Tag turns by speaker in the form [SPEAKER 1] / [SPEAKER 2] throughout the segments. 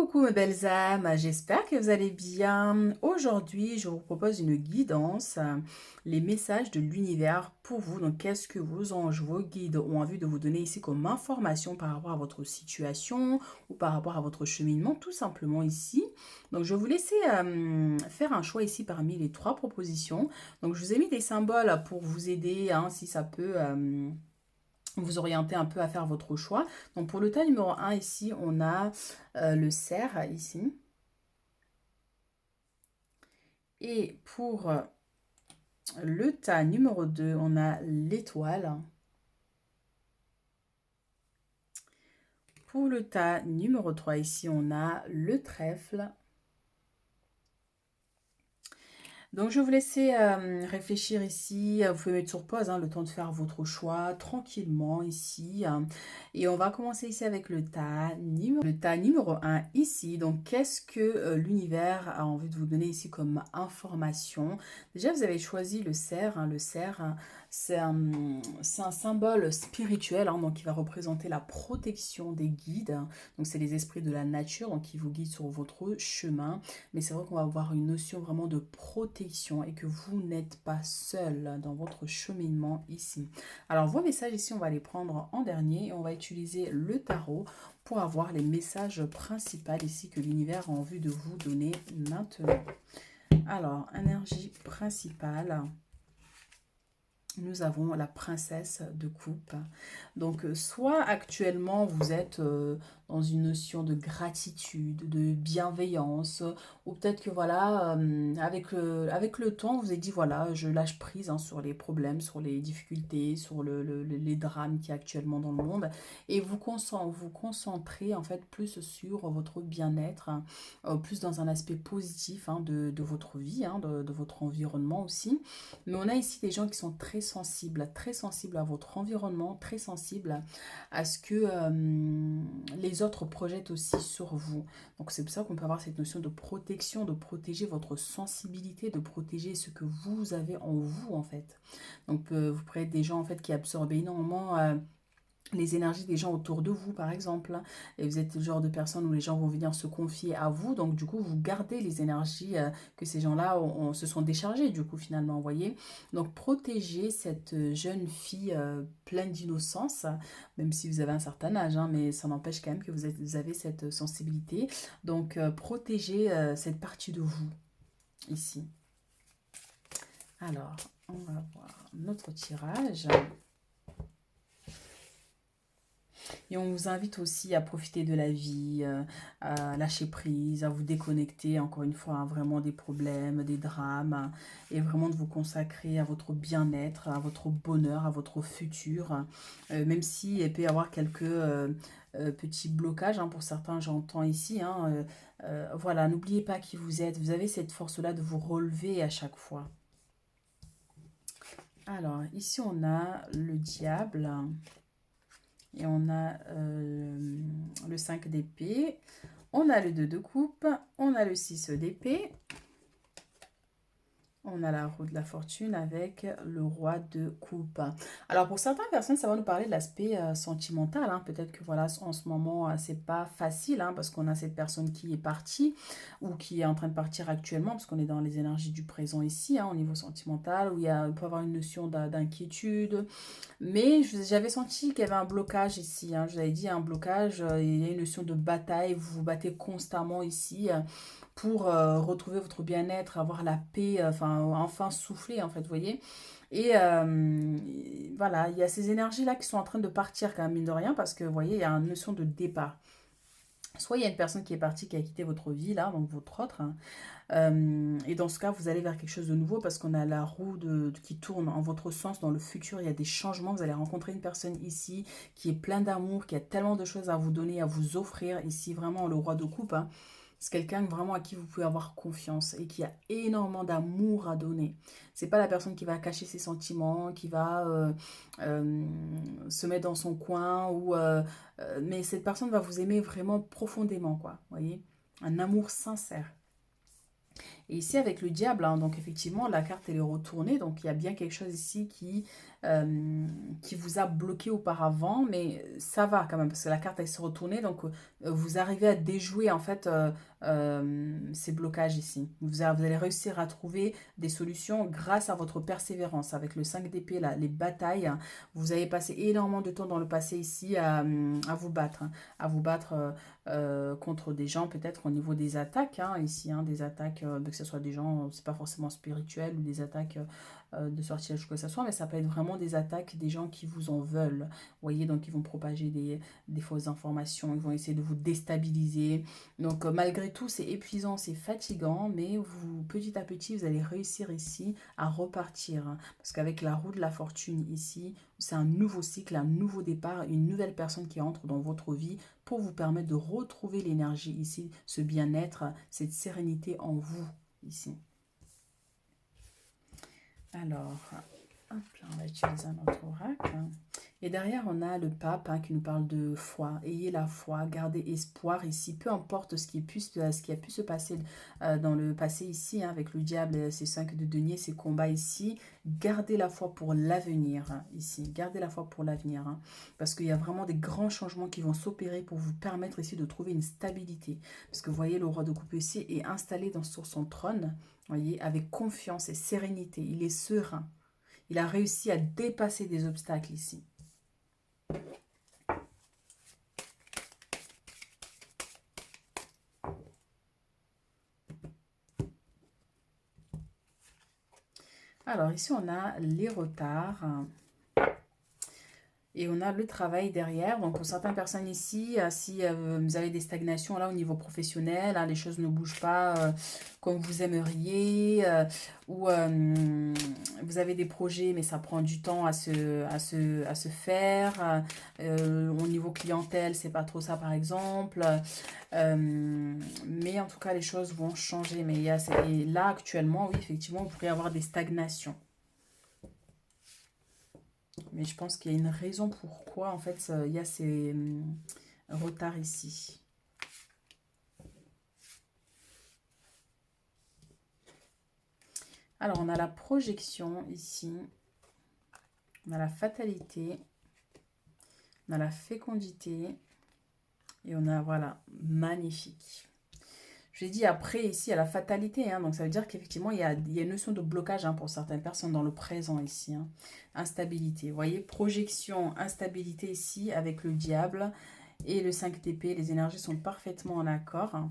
[SPEAKER 1] Coucou mes belles âmes, j'espère que vous allez bien. Aujourd'hui, je vous propose une guidance, les messages de l'univers pour vous. Donc, qu'est-ce que vos anges, vos guides ont envie de vous donner ici comme information par rapport à votre situation ou par rapport à votre cheminement, tout simplement ici. Donc, je vais vous laisser faire un choix ici parmi les trois propositions. Donc, je vous ai mis des symboles pour vous aider, hein, si ça peut vous orienter un peu à faire votre choix. Donc pour le tas numéro un ici, on a le cerf ici. Et pour le tas numéro 2, on a l'étoile. Pour le tas numéro 3 ici, on a le trèfle. Donc, je vais vous laisser réfléchir ici. Vous pouvez mettre sur pause, hein, le temps de faire votre choix tranquillement ici. Et on va commencer ici avec le tas numéro un ici. Donc, qu'est-ce que l'univers a envie de vous donner ici comme information? Déjà, vous avez choisi le cerf. Le cerf, c'est un symbole spirituel, hein, donc qui va représenter la protection des guides. Donc, c'est les esprits de la nature, donc qui vous guident sur votre chemin. Mais c'est vrai qu'on va avoir une notion vraiment de protection et que vous n'êtes pas seul dans votre cheminement ici. Alors vos messages ici, on va les prendre en dernier et on va utiliser le tarot pour avoir les messages principaux ici que l'univers a envie de vous donner maintenant. Alors, énergie principale. Nous avons la princesse de coupe. Donc, soit actuellement, vous êtes dans une notion de gratitude, de bienveillance, ou peut-être que voilà, avec le temps, vous avez dit voilà, je lâche prise, hein, sur les problèmes, sur les difficultés, sur les drames qu'il y a actuellement dans le monde, et vous concentrez en fait plus sur votre bien-être, hein, plus dans un aspect positif, hein, de votre vie, hein, de votre environnement aussi. Mais on a ici des gens qui sont très sensibles à votre environnement, très sensibles à ce que les autres projettent aussi sur vous. Donc c'est pour ça qu'on peut avoir cette notion de protection, de protéger votre sensibilité, de protéger ce que vous avez en vous en fait. Donc vous pourrez être des gens en fait qui absorbent énormément les énergies des gens autour de vous, par exemple. Et vous êtes le genre de personne où les gens vont venir se confier à vous. Donc, du coup, vous gardez les énergies que ces gens-là se sont déchargées, du coup, finalement, vous voyez. Donc, protégez cette jeune fille pleine d'innocence, même si vous avez un certain âge, hein, mais ça n'empêche quand même que vous avez cette sensibilité. Donc, protégez cette partie de vous, ici. Alors, on va voir notre tirage. Et on vous invite aussi à profiter de la vie, à lâcher prise, à vous déconnecter, encore une fois, hein, vraiment des problèmes, des drames, hein, et vraiment de vous consacrer à votre bien-être, à votre bonheur, à votre futur, même si il peut y avoir quelques petits blocages, hein, pour certains, j'entends ici, hein, voilà, n'oubliez pas qui vous êtes, vous avez cette force-là de vous relever à chaque fois. Alors, ici, on a le diable. Et on a le 5 d'épée, on a le 2 de coupe, on a le 6 d'épée, on a la roue de la fortune avec le roi de coupe. Alors pour certaines personnes, ça va nous parler de l'aspect sentimental, hein. Peut-être que voilà, en ce moment, c'est pas facile, hein, parce qu'on a cette personne qui est partie ou qui est en train de partir actuellement, parce qu'on est dans les énergies du présent ici, hein, au niveau sentimental, où il peut y avoir une notion d'inquiétude. Mais j'avais senti qu'il y avait un blocage ici, hein. Je vous avais dit un blocage, il y a une notion de bataille, vous vous battez constamment ici pour retrouver votre bien-être, avoir la paix, enfin souffler en fait, vous voyez. Et voilà, il y a ces énergies-là qui sont en train de partir quand même, mine de rien, parce que vous voyez, il y a une notion de départ. Soit il y a une personne qui est partie, qui a quitté votre vie, là, donc votre autre, hein. Et dans ce cas, vous allez vers quelque chose de nouveau parce qu'on a la roue qui tourne en votre sens dans le futur. Il y a des changements. Vous allez rencontrer une personne ici qui est pleine d'amour, qui a tellement de choses à vous donner, à vous offrir. Ici, vraiment, le roi de coupe, hein. C'est quelqu'un vraiment à qui vous pouvez avoir confiance et qui a énormément d'amour à donner. C'est pas la personne qui va cacher ses sentiments, qui va euh, se mettre dans son coin, mais cette personne va vous aimer vraiment profondément, quoi. Vous voyez, un amour sincère. Et ici, avec le diable, hein, donc effectivement, la carte, elle est retournée. Donc, il y a bien quelque chose ici qui vous a bloqué auparavant. Mais ça va quand même, parce que la carte, elle s'est retournée. Donc, vous arrivez à déjouer, en fait, ces blocages ici. Vous allez réussir à trouver des solutions grâce à votre persévérance. Avec le 5 d'épée, là, les batailles, hein, vous avez passé énormément de temps dans le passé ici à vous battre. Hein, à vous battre contre des gens, peut-être au niveau des attaques, hein, ici, hein, des attaques, que ce soit des gens, c'est pas forcément spirituel, ou des attaques de sortilège, quoi que ce soit, mais ça peut être vraiment des attaques des gens qui vous en veulent. Vous voyez, donc ils vont propager des fausses informations, ils vont essayer de vous déstabiliser. Donc malgré tout, c'est épuisant, c'est fatigant, mais vous, petit à petit, vous allez réussir ici à repartir. Hein, parce qu'avec la roue de la fortune ici, c'est un nouveau cycle, un nouveau départ, une nouvelle personne qui entre dans votre vie pour vous permettre de retrouver l'énergie ici, ce bien-être, cette sérénité en vous ici. Alors, hop là, on va utiliser un autre oracle. Et derrière, on a le pape, hein, qui nous parle de foi. Ayez la foi, gardez espoir ici, peu importe ce qui a pu se passer dans le passé ici, hein, avec le diable, ces 5 de denier, ces combats ici. Gardez la foi pour l'avenir, hein, ici. Gardez la foi pour l'avenir, hein, parce qu'il y a vraiment des grands changements qui vont s'opérer pour vous permettre ici de trouver une stabilité. Parce que vous voyez, le roi de coupe ici est installé sur son trône, voyez, avec confiance et sérénité. Il est serein. Il a réussi à dépasser des obstacles ici. Alors ici, on a les retards. Et on a le travail derrière. Donc, pour certaines personnes ici, si vous avez des stagnations là au niveau professionnel, hein, les choses ne bougent pas comme vous aimeriez, ou vous avez des projets, mais ça prend du temps à se faire. Au niveau clientèle, c'est pas trop ça, par exemple. Mais en tout cas, les choses vont changer. Mais et là, actuellement, oui, effectivement, vous pourriez avoir des stagnations. Mais je pense qu'il y a une raison pourquoi, en fait, il y a ces retards ici. Alors, on a la projection ici. On a la fatalité. On a la fécondité. Et on a, voilà, magnifique. Je l'ai dit après, ici, il y a la fatalité. Hein, donc, ça veut dire qu'effectivement, il y a une notion de blocage, hein, pour certaines personnes dans le présent ici. Hein. Instabilité. Vous voyez, projection, instabilité ici avec le diable et le 5 d'épée. Les énergies sont parfaitement en accord. Hein.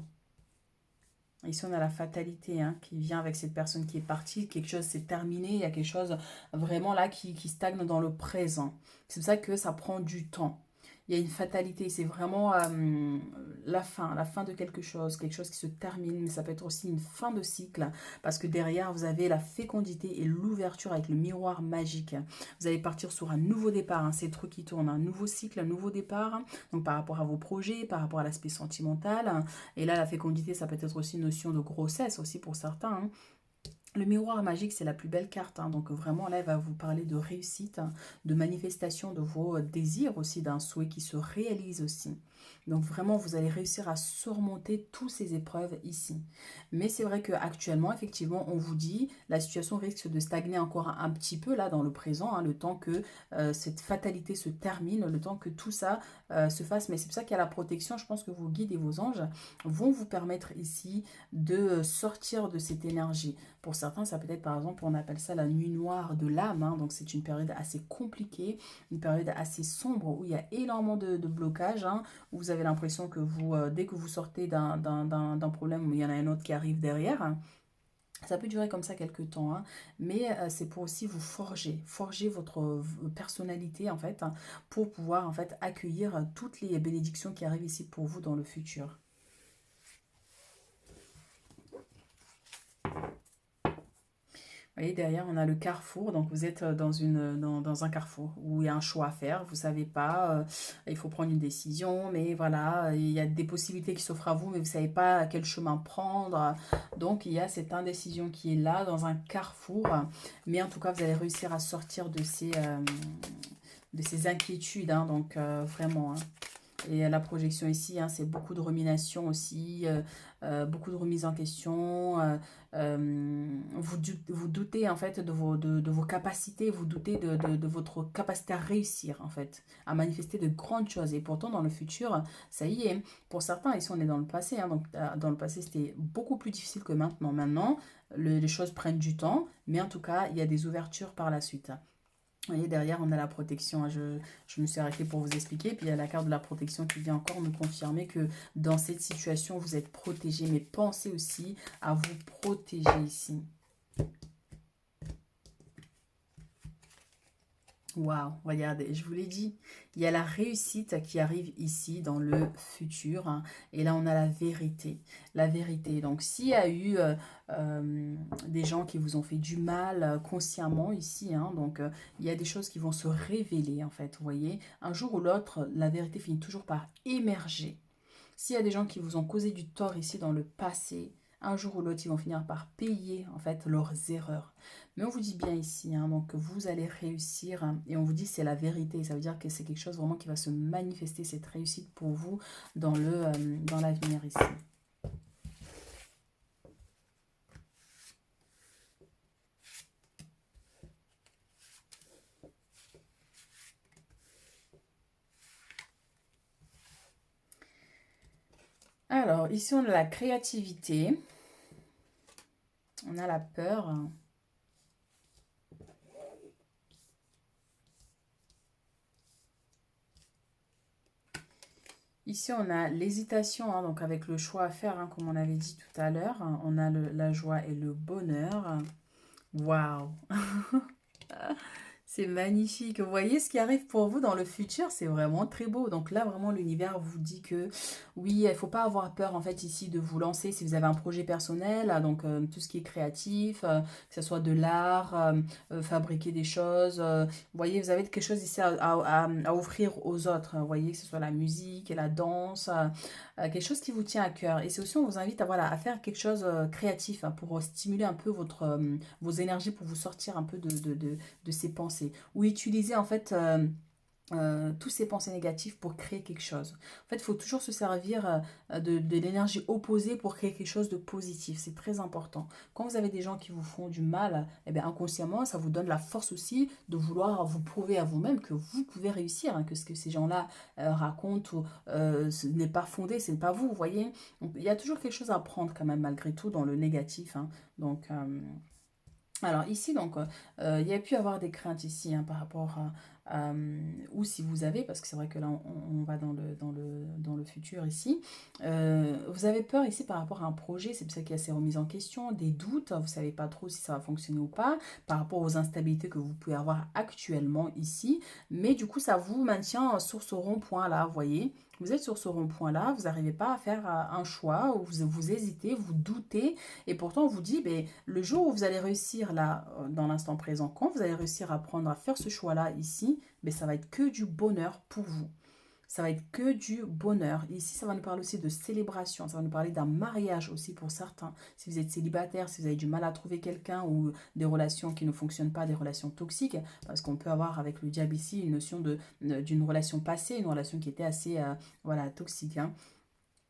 [SPEAKER 1] Ici, on a la fatalité, hein, qui vient avec cette personne qui est partie. Quelque chose s'est terminé. Il y a quelque chose vraiment là qui stagne dans le présent. C'est pour ça que ça prend du temps. Il y a une fatalité, c'est vraiment la fin de quelque chose qui se termine, mais ça peut être aussi une fin de cycle, parce que derrière, vous avez la fécondité et l'ouverture avec le miroir magique. Vous allez partir sur un nouveau départ, hein, c'est trucs qui tournent, un nouveau cycle, un nouveau départ, hein, donc par rapport à vos projets, par rapport à l'aspect sentimental, hein, et là, la fécondité, ça peut être aussi une notion de grossesse aussi pour certains, hein. Le miroir magique, c'est la plus belle carte. Hein, donc vraiment, là, elle va vous parler de réussite, hein, de manifestation de vos désirs aussi, d'un souhait qui se réalise aussi. Donc vraiment, vous allez réussir à surmonter toutes ces épreuves ici. Mais c'est vrai qu'actuellement, effectivement, on vous dit, la situation risque de stagner encore un petit peu là dans le présent, hein, le temps que cette fatalité se termine, le temps que tout ça se fasse. Mais c'est pour ça qu'il y a la protection. Je pense que vos guides et vos anges vont vous permettre ici de sortir de cette énergie. Pour certains, ça peut être par exemple, on appelle ça la nuit noire de l'âme. Hein, donc c'est une période assez compliquée, une période assez sombre où il y a énormément de blocages. Hein, où vous avez l'impression que vous, dès que vous sortez d'un problème, il y en a un autre qui arrive derrière. Hein. Ça peut durer comme ça quelques temps, hein, mais c'est pour aussi vous forger votre personnalité en fait, hein, pour pouvoir en fait accueillir toutes les bénédictions qui arrivent ici pour vous dans le futur. Vous voyez, derrière, on a le carrefour. Donc, vous êtes dans un carrefour où il y a un choix à faire. Vous ne savez pas, il faut prendre une décision. Mais voilà, il y a des possibilités qui s'offrent à vous, mais vous ne savez pas quel chemin prendre. Donc, il y a cette indécision qui est là, dans un carrefour. Mais en tout cas, vous allez réussir à sortir de ces inquiétudes. Hein, donc, vraiment, hein. Et la projection ici, hein, c'est beaucoup de rumination aussi, beaucoup de remise en question. Vous doutez en fait de vos capacités, vous doutez de votre capacité à réussir en fait, à manifester de grandes choses. Et pourtant, dans le futur, ça y est. Pour certains, ici, on est dans le passé. Hein, donc, dans le passé, c'était beaucoup plus difficile que maintenant. Maintenant, les choses prennent du temps, mais en tout cas, il y a des ouvertures par la suite. Vous voyez, derrière, on a la protection. Hein. Je me suis arrêtée pour vous expliquer. Puis il y a la carte de la protection qui vient encore me confirmer que dans cette situation, vous êtes protégé. Mais pensez aussi à vous protéger ici. Waouh, regardez, je vous l'ai dit, il y a la réussite qui arrive ici dans le futur, hein, et là on a la vérité. La vérité. Donc s'il y a eu des gens qui vous ont fait du mal consciemment ici, hein, donc il y a des choses qui vont se révéler en fait, vous voyez. Un jour ou l'autre, la vérité finit toujours par émerger. S'il y a des gens qui vous ont causé du tort ici dans le passé, un jour ou l'autre, ils vont finir par payer en fait leurs erreurs. Mais on vous dit bien ici, hein, donc vous allez réussir, hein, et on vous dit c'est la vérité. Ça veut dire que c'est quelque chose vraiment qui va se manifester, cette réussite pour vous dans l'avenir ici. Alors, ici on a la créativité, on a la peur. Ici, on a l'hésitation, hein, donc avec le choix à faire, hein, comme on avait dit tout à l'heure. Hein, on a la joie et le bonheur. Waouh! C'est magnifique. Vous voyez ce qui arrive pour vous dans le futur, c'est vraiment très beau. Donc là, vraiment, l'univers vous dit que oui, il ne faut pas avoir peur en fait ici de vous lancer si vous avez un projet personnel, donc tout ce qui est créatif, que ce soit de l'art, fabriquer des choses. Vous voyez, vous avez quelque chose ici à offrir aux autres. Vous voyez, que ce soit la musique et la danse, quelque chose qui vous tient à cœur. Et c'est aussi, on vous invite à, voilà, à faire quelque chose créatif, hein, pour stimuler un peu vos énergies, pour vous sortir un peu de ces pensées. Ou utiliser en fait tous ces pensées négatives pour créer quelque chose. En fait, il faut toujours se servir de l'énergie opposée pour créer quelque chose de positif. C'est très important. Quand vous avez des gens qui vous font du mal, eh bien, inconsciemment, ça vous donne la force aussi de vouloir vous prouver à vous-même que vous pouvez réussir, hein, que ce que ces gens-là racontent ce n'est pas fondé, ce n'est pas vous, vous voyez. Donc, il y a toujours quelque chose à prendre quand même, malgré tout, dans le négatif. Hein. Donc, alors ici, donc, il y a pu avoir des craintes ici, hein, par rapport ou si vous avez, parce que c'est vrai que là, on va dans le futur ici. Vous avez peur ici par rapport à un projet, c'est pour ça qu'il y a ces remises en question, des doutes, vous ne savez pas trop si ça va fonctionner ou pas, par rapport aux instabilités que vous pouvez avoir actuellement ici. Mais du coup, ça vous maintient sur ce rond-point là, vous voyez. Vous êtes sur ce rond-point-là, vous n'arrivez pas à faire un choix, ou vous hésitez, vous doutez, et pourtant, on vous dit, ben, le jour où vous allez réussir là, dans l'instant présent, quand vous allez réussir à prendre, à faire ce choix-là ici, ben, ça va être que du bonheur pour vous. Ça va être que du bonheur. Ici, ça va nous parler aussi de célébration. Ça va nous parler d'un mariage aussi pour certains. Si vous êtes célibataire, si vous avez du mal à trouver quelqu'un ou des relations qui ne fonctionnent pas, des relations toxiques, parce qu'on peut avoir avec le diable ici une notion d'une relation passée, une relation qui était assez voilà, toxique. Hein,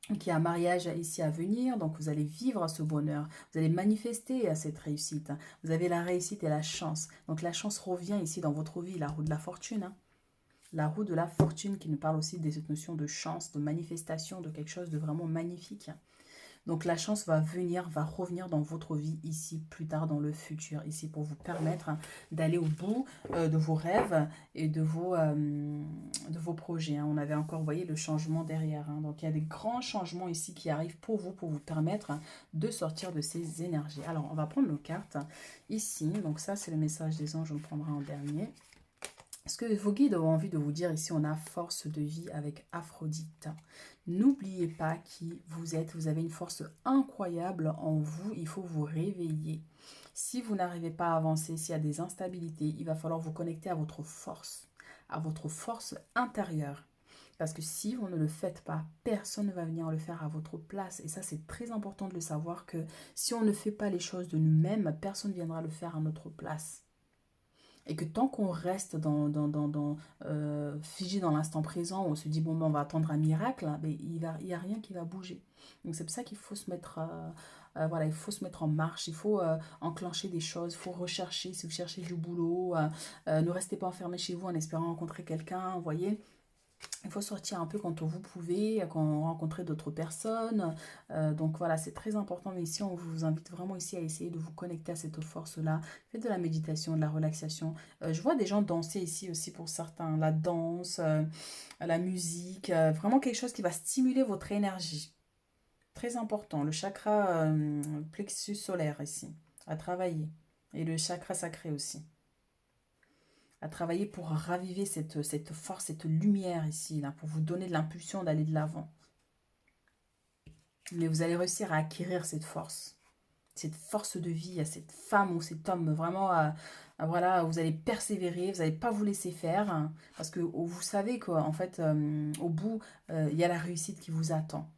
[SPEAKER 1] qu'il y a un mariage ici à venir, donc vous allez vivre ce bonheur, vous allez manifester cette réussite. Vous avez la réussite et la chance. Donc la chance revient ici dans votre vie, la roue de la fortune. Hein. La roue de la fortune qui nous parle aussi de cette notion de chance, de manifestation, de quelque chose de vraiment magnifique. Donc la chance va venir, va revenir dans votre vie ici, plus tard dans le futur, ici pour vous permettre d'aller au bout de vos rêves et de vos projets. Hein. On avait encore, vous voyez, le changement derrière. Hein. Donc il y a des grands changements ici qui arrivent pour vous permettre de sortir de ces énergies. Alors on va prendre nos cartes ici. Donc ça c'est le message des anges, on le prendra en dernier. Ce que vos guides ont envie de vous dire ici, on a force de vie avec Aphrodite. N'oubliez pas qui vous êtes, vous avez une force incroyable en vous, il faut vous réveiller. Si vous n'arrivez pas à avancer, s'il y a des instabilités, il va falloir vous connecter à votre force intérieure. Parce que si vous ne le faites pas, personne ne va venir le faire à votre place. Et ça, c'est très important de le savoir que si on ne fait pas les choses de nous-mêmes, personne ne viendra le faire à notre place. Et que tant qu'on reste figé dans l'instant présent, on se dit, bon, ben, on va attendre un miracle, hein, mais il y a rien qui va bouger. Donc c'est pour ça qu'il faut se mettre, voilà, il faut se mettre en marche, il faut enclencher des choses, il faut rechercher, si vous cherchez du boulot, ne restez pas enfermé chez vous en espérant rencontrer quelqu'un, vous voyez. Il faut sortir un peu quand vous pouvez, quand rencontrer d'autres personnes. Donc voilà, c'est très important. Mais ici, on vous invite vraiment ici à essayer de vous connecter à cette force-là. Faites de la méditation, de la relaxation. Je vois des gens danser ici aussi pour certains. La danse, la musique. Vraiment quelque chose qui va stimuler votre énergie. Très important. Le chakra plexus solaire ici, à travailler. Et le chakra sacré aussi à travailler pour raviver cette force, cette lumière ici, là, pour vous donner de l'impulsion d'aller de l'avant. Mais vous allez réussir à acquérir cette force de vie, à cette femme ou cet homme, vraiment, voilà, vous allez persévérer, vous n'allez pas vous laisser faire, hein, parce que vous savez qu'en fait, au bout, il y a la réussite qui vous attend.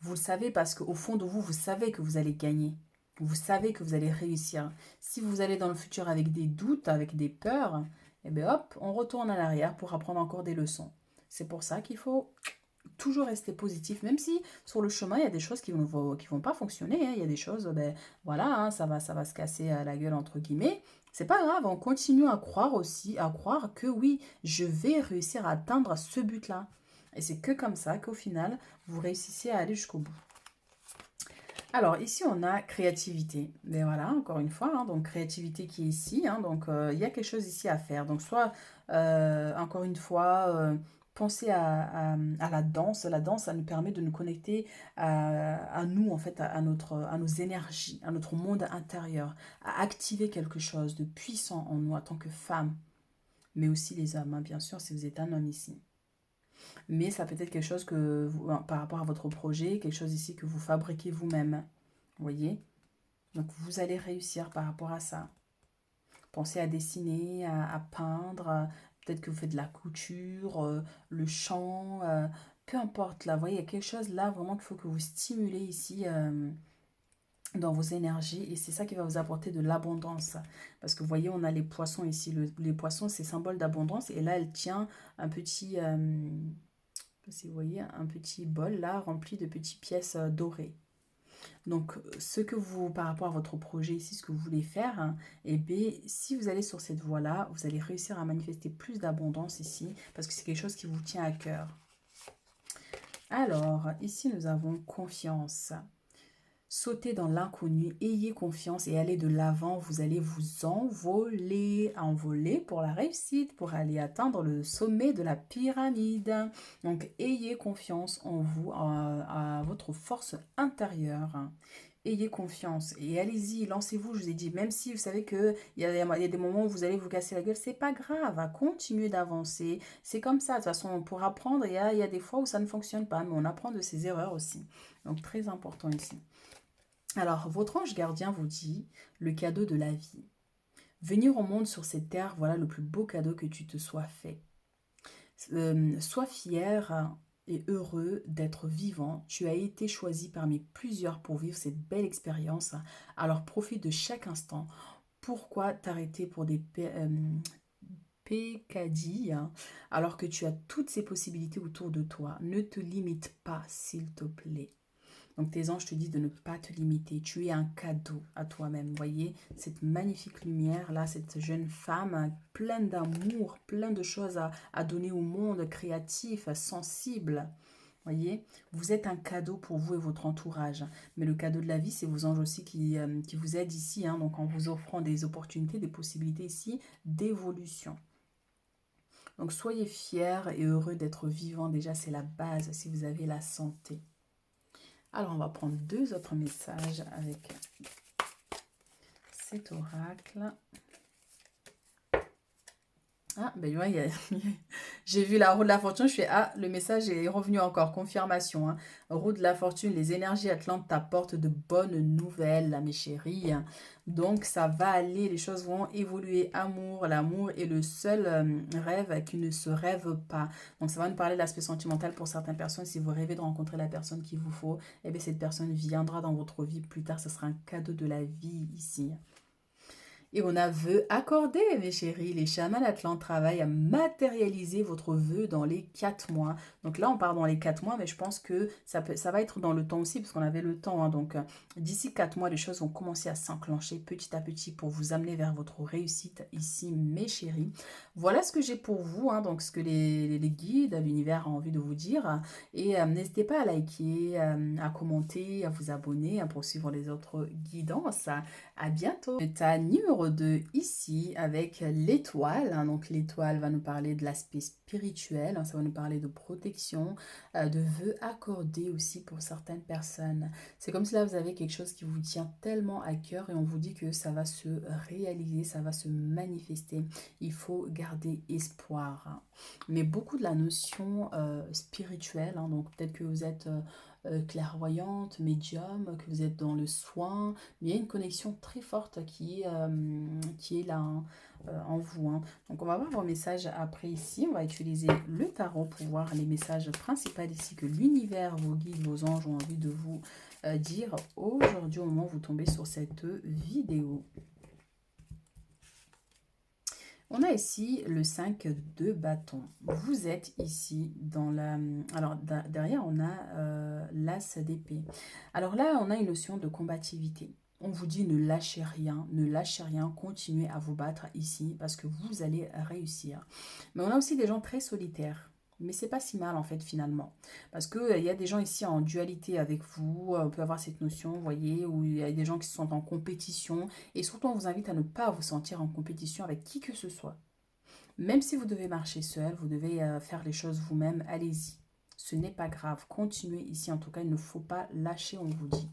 [SPEAKER 1] Vous le savez parce qu'au fond de vous, vous savez que vous allez gagner. Vous savez que vous allez réussir. Si vous allez dans le futur avec des doutes, avec des peurs, eh bien hop, on retourne à l'arrière pour apprendre encore des leçons. C'est pour ça qu'il faut toujours rester positif, même si sur le chemin, il y a des choses qui vont pas fonctionner, hein. Il y a des choses, ben voilà, hein, ça va se casser la gueule entre guillemets. C'est pas grave, on continue à croire aussi, à croire que oui, je vais réussir à atteindre ce but-là. Et c'est que comme ça qu'au final, vous réussissez à aller jusqu'au bout. Alors ici on a créativité, mais voilà encore une fois, hein, donc créativité qui est ici, hein, donc il y a quelque chose ici à faire. Donc soit encore une fois, pensez à la danse ça nous permet de nous connecter à nous en fait, à nos énergies, à notre monde intérieur, à activer quelque chose de puissant en nous en tant que femme, mais aussi les hommes, hein, bien sûr si vous êtes un homme ici. Mais ça peut être quelque chose par rapport à votre projet, quelque chose ici que vous fabriquez vous-même. Vous voyez? Donc vous allez réussir par rapport à ça. Pensez à dessiner, à peindre, peut-être que vous faites de la couture, le chant, peu importe là. Vous voyez, il y a quelque chose là vraiment qu'il faut que vous stimulez ici dans vos énergies et c'est ça qui va vous apporter de l'abondance. Parce que vous voyez, on a les poissons ici. Les poissons, c'est symbole d'abondance et là, elle tient un petit... si vous voyez, un petit bol là rempli de petites pièces dorées. Donc, ce que vous, par rapport à votre projet ici, ce que vous voulez faire, hein, eh bien, si vous allez sur cette voie-là, vous allez réussir à manifester plus d'abondance ici, parce que c'est quelque chose qui vous tient à cœur. Alors, ici, nous avons confiance. Sautez dans l'inconnu, ayez confiance et allez de l'avant. Vous allez vous envoler pour la réussite, pour aller atteindre le sommet de la pyramide. Donc, ayez confiance en vous, à votre force intérieure. Ayez confiance et allez-y, lancez-vous. Je vous ai dit, même si vous savez qu'il y a des moments où vous allez vous casser la gueule, c'est pas grave, hein, continuez d'avancer. C'est comme ça, de toute façon, pour apprendre, il y a des fois où ça ne fonctionne pas, mais on apprend de ses erreurs aussi. Donc, très important ici. Alors, votre ange gardien vous dit le cadeau de la vie. Venir au monde sur cette terre, voilà le plus beau cadeau que tu te sois fait. Sois fier et heureux d'être vivant. Tu as été choisi parmi plusieurs pour vivre cette belle expérience. Alors profite de chaque instant. Pourquoi t'arrêter pour des pécadilles alors que tu as toutes ces possibilités autour de toi? Ne te limite pas, s'il te plaît. Donc tes anges te disent de ne pas te limiter. Tu es un cadeau à toi-même. Voyez, cette magnifique lumière là, cette jeune femme pleine d'amour, plein de choses à donner au monde, créatif, sensible. Voyez, vous êtes un cadeau pour vous et votre entourage. Mais le cadeau de la vie, c'est vos anges aussi qui vous aident ici. Hein, donc en vous offrant des opportunités, des possibilités ici d'évolution. Donc soyez fiers et heureux d'être vivant. Déjà, c'est la base si vous avez la santé. Alors, on va prendre deux autres messages avec cet oracle. Ah, ben ouais, j'ai vu la roue de la fortune, je fais, ah, le message est revenu encore, confirmation. Hein. Roue de la fortune, les énergies atlantes t'apportent de bonnes nouvelles, là, mes chéris. Donc, ça va aller, les choses vont évoluer. Amour, l'amour est le seul rêve qui ne se rêve pas. Donc, ça va nous parler de l'aspect sentimental pour certaines personnes. Si vous rêvez de rencontrer la personne qu'il vous faut, eh bien, cette personne viendra dans votre vie plus tard. Ce sera un cadeau de la vie ici. Et on a vœu accordé, mes chéris. Les chamans Atlantes travaillent à matérialiser votre vœu dans les 4 mois. Donc là, on part dans les 4 mois, mais je pense que ça va être dans le temps aussi, parce qu'on avait le temps, hein. Donc d'ici 4 mois, les choses vont commencer à s'enclencher petit à petit pour vous amener vers votre réussite ici, mes chéris. Voilà ce que j'ai pour vous, hein, donc ce que les guides, l'univers a envie de vous dire. Et n'hésitez pas à liker, à commenter, à vous abonner, à poursuivre les autres guidances. À bientôt. Ta numéro 2 ici avec l'étoile. Hein. Donc l'étoile va nous parler de l'aspect spirituel, hein, ça va nous parler de protection, de vœux accordés aussi pour certaines personnes. C'est comme si là vous avez quelque chose qui vous tient tellement à cœur et on vous dit que ça va se réaliser, ça va se manifester. Il faut garder espoir. Hein. Mais beaucoup de la notion spirituelle, hein, donc peut-être que vous êtes clairvoyante, médium, que vous êtes dans le soin, mais il y a une connexion très forte qui est là, hein, en vous. Hein. Donc on va voir vos messages après ici. On va utiliser le tarot pour voir les messages principaux ici que l'univers, vos guides, vos anges ont envie de vous dire aujourd'hui au moment où vous tombez sur cette vidéo. On a ici le 5 de bâton. Vous êtes ici dans la... Alors, derrière, on a l'as d'épée. Alors là, on a une notion de combativité. On vous dit ne lâchez rien, continuez à vous battre ici parce que vous allez réussir. Mais on a aussi des gens très solitaires. Mais c'est pas si mal en fait finalement. Parce qu'il y a des gens ici en dualité avec vous. On peut avoir cette notion, vous voyez, où il y a des gens qui se sont en compétition. Et surtout, on vous invite à ne pas vous sentir en compétition avec qui que ce soit. Même si vous devez marcher seul, vous devez faire les choses vous-même, allez-y. Ce n'est pas grave. Continuez ici. En tout cas, il ne faut pas lâcher, on vous dit.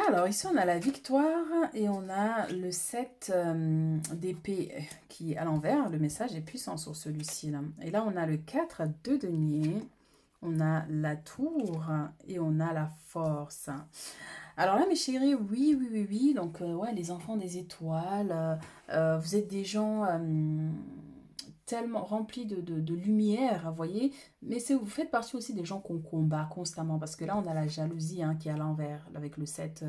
[SPEAKER 1] Alors ici on a la victoire et on a le 7 d'épée qui est à l'envers. Le message est puissant sur celui-ci. Et là on a le 4 de denier, on a la tour et on a la force. Alors là mes chéris, oui. Donc ouais, les enfants des étoiles, vous êtes des gens tellement remplis de lumière, vous voyez. Mais vous faites partie aussi des gens qu'on combat constamment. Parce que là on a la jalousie hein, qui est à l'envers avec le 7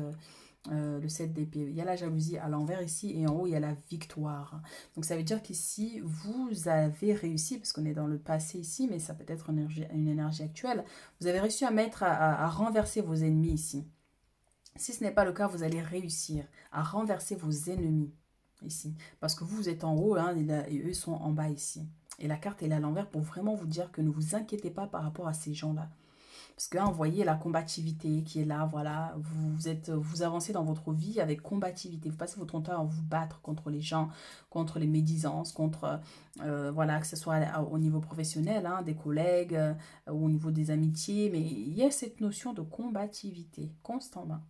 [SPEAKER 1] d'épée. Il y a la jalousie à l'envers ici et en haut, il y a la victoire. Donc, ça veut dire qu'ici, vous avez réussi, parce qu'on est dans le passé ici, mais ça peut être une énergie actuelle. Vous avez réussi à à renverser vos ennemis ici. Si ce n'est pas le cas, vous allez réussir à renverser vos ennemis ici. Parce que vous êtes en haut hein, et eux sont en bas ici. Et la carte est à l'envers pour vraiment vous dire que ne vous inquiétez pas par rapport à ces gens-là. Parce que, hein, vous voyez la combativité qui est là, voilà. Vous avancez dans votre vie avec combativité. Vous passez votre temps à vous battre contre les gens, contre les médisances, contre, voilà, que ce soit au niveau professionnel, hein, des collègues, ou au niveau des amitiés. Mais il y a cette notion de combativité constamment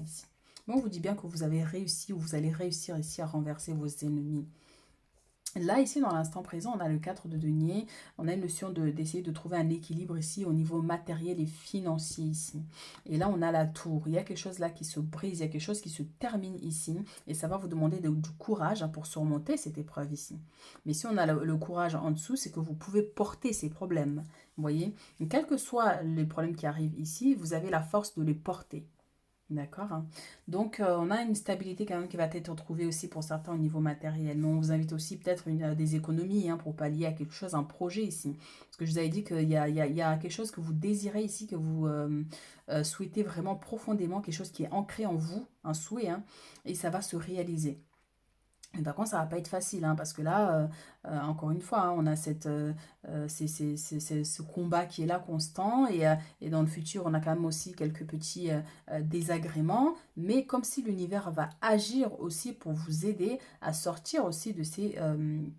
[SPEAKER 1] ici. Mais on vous dit bien que vous avez réussi ou vous allez réussir ici à renverser vos ennemis. Là, ici, dans l'instant présent, on a le 4 de denier. On a une notion d'essayer de trouver un équilibre ici au niveau matériel et financier ici. Et là, on a la tour. Il y a quelque chose là qui se brise, il y a quelque chose qui se termine ici. Et ça va vous demander du courage hein, pour surmonter cette épreuve ici. Mais si on a le courage en dessous, c'est que vous pouvez porter ces problèmes. Vous voyez? Donc, quels que soient les problèmes qui arrivent ici, vous avez la force de les porter. D'accord. Hein. Donc, on a une stabilité quand même qui va être trouvée aussi pour certains au niveau matériel. Mais on vous invite aussi peut-être des économies hein, pour pallier à quelque chose, un projet ici. Parce que je vous avais dit qu'il y a quelque chose que vous désirez ici, que vous souhaitez vraiment profondément, quelque chose qui est ancré en vous, un souhait, hein, et ça va se réaliser. Et par contre, ça va pas être facile, hein, parce que là, encore une fois, hein, on a ce combat qui est là constant, et dans le futur, on a quand même aussi quelques petits désagréments, mais comme si l'univers va agir aussi pour vous aider à sortir aussi de ces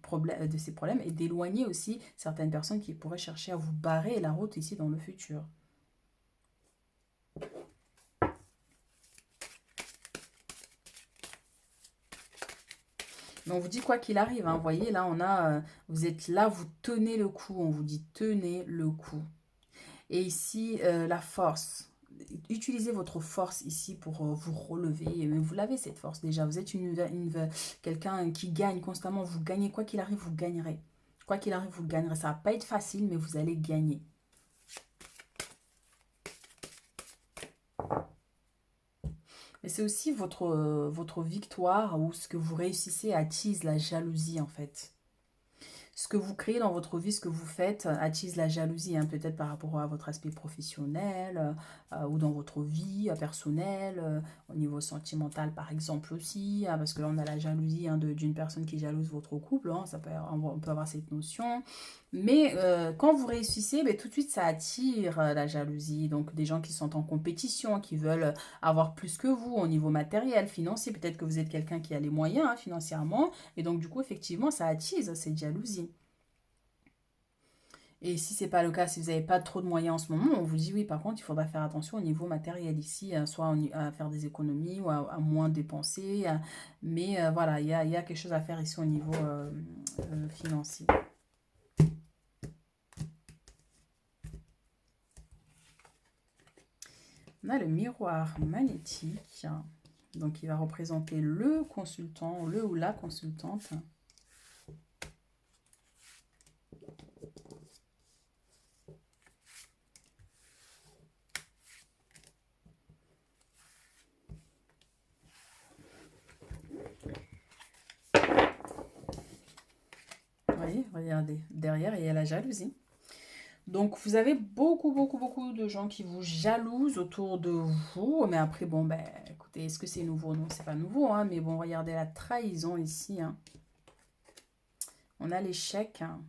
[SPEAKER 1] problèmes et d'éloigner aussi certaines personnes qui pourraient chercher à vous barrer la route ici dans le futur. Mais on vous dit quoi qu'il arrive, hein, vous voyez, là, vous êtes là, vous tenez le coup, on vous dit tenez le coup. Et ici, la force. utilisez votre force ici pour vous relever. Mais vous l'avez cette force déjà. Vous êtes quelqu'un qui gagne constamment. Vous gagnez quoi qu'il arrive, vous gagnerez. Quoi qu'il arrive, vous gagnerez. Ça va pas être facile, mais vous allez gagner. Mais c'est aussi votre victoire ou ce que vous réussissez attise la jalousie en fait. Ce que vous créez dans votre vie, ce que vous faites, attise la jalousie, hein, peut-être par rapport à votre aspect professionnel ou dans votre vie personnelle, au niveau sentimental par exemple aussi, hein, parce que là on a la jalousie hein, d'une personne qui jalouse votre couple, hein, on peut avoir cette notion. Mais quand vous réussissez, ben, tout de suite ça attire la jalousie, donc des gens qui sont en compétition, qui veulent avoir plus que vous au niveau matériel, financier, peut-être que vous êtes quelqu'un qui a les moyens hein, financièrement, et donc du coup effectivement ça attise cette jalousie. Et si c'est pas le cas, si vous n'avez pas trop de moyens en ce moment, on vous dit oui, par contre, il faudra faire attention au niveau matériel ici, soit à faire des économies ou à moins dépenser. Mais voilà, il y a quelque chose à faire ici au niveau financier. On a le miroir magnétique, donc il va représenter le consultant, le ou la consultante. Vous voyez, regardez, derrière il y a la jalousie. Donc, vous avez beaucoup de gens qui vous jalousent autour de vous. Mais après, bon, ben, écoutez, est-ce que c'est nouveau? Non, c'est pas nouveau, hein. Mais bon, regardez la trahison ici, hein. On a l'échec, hein.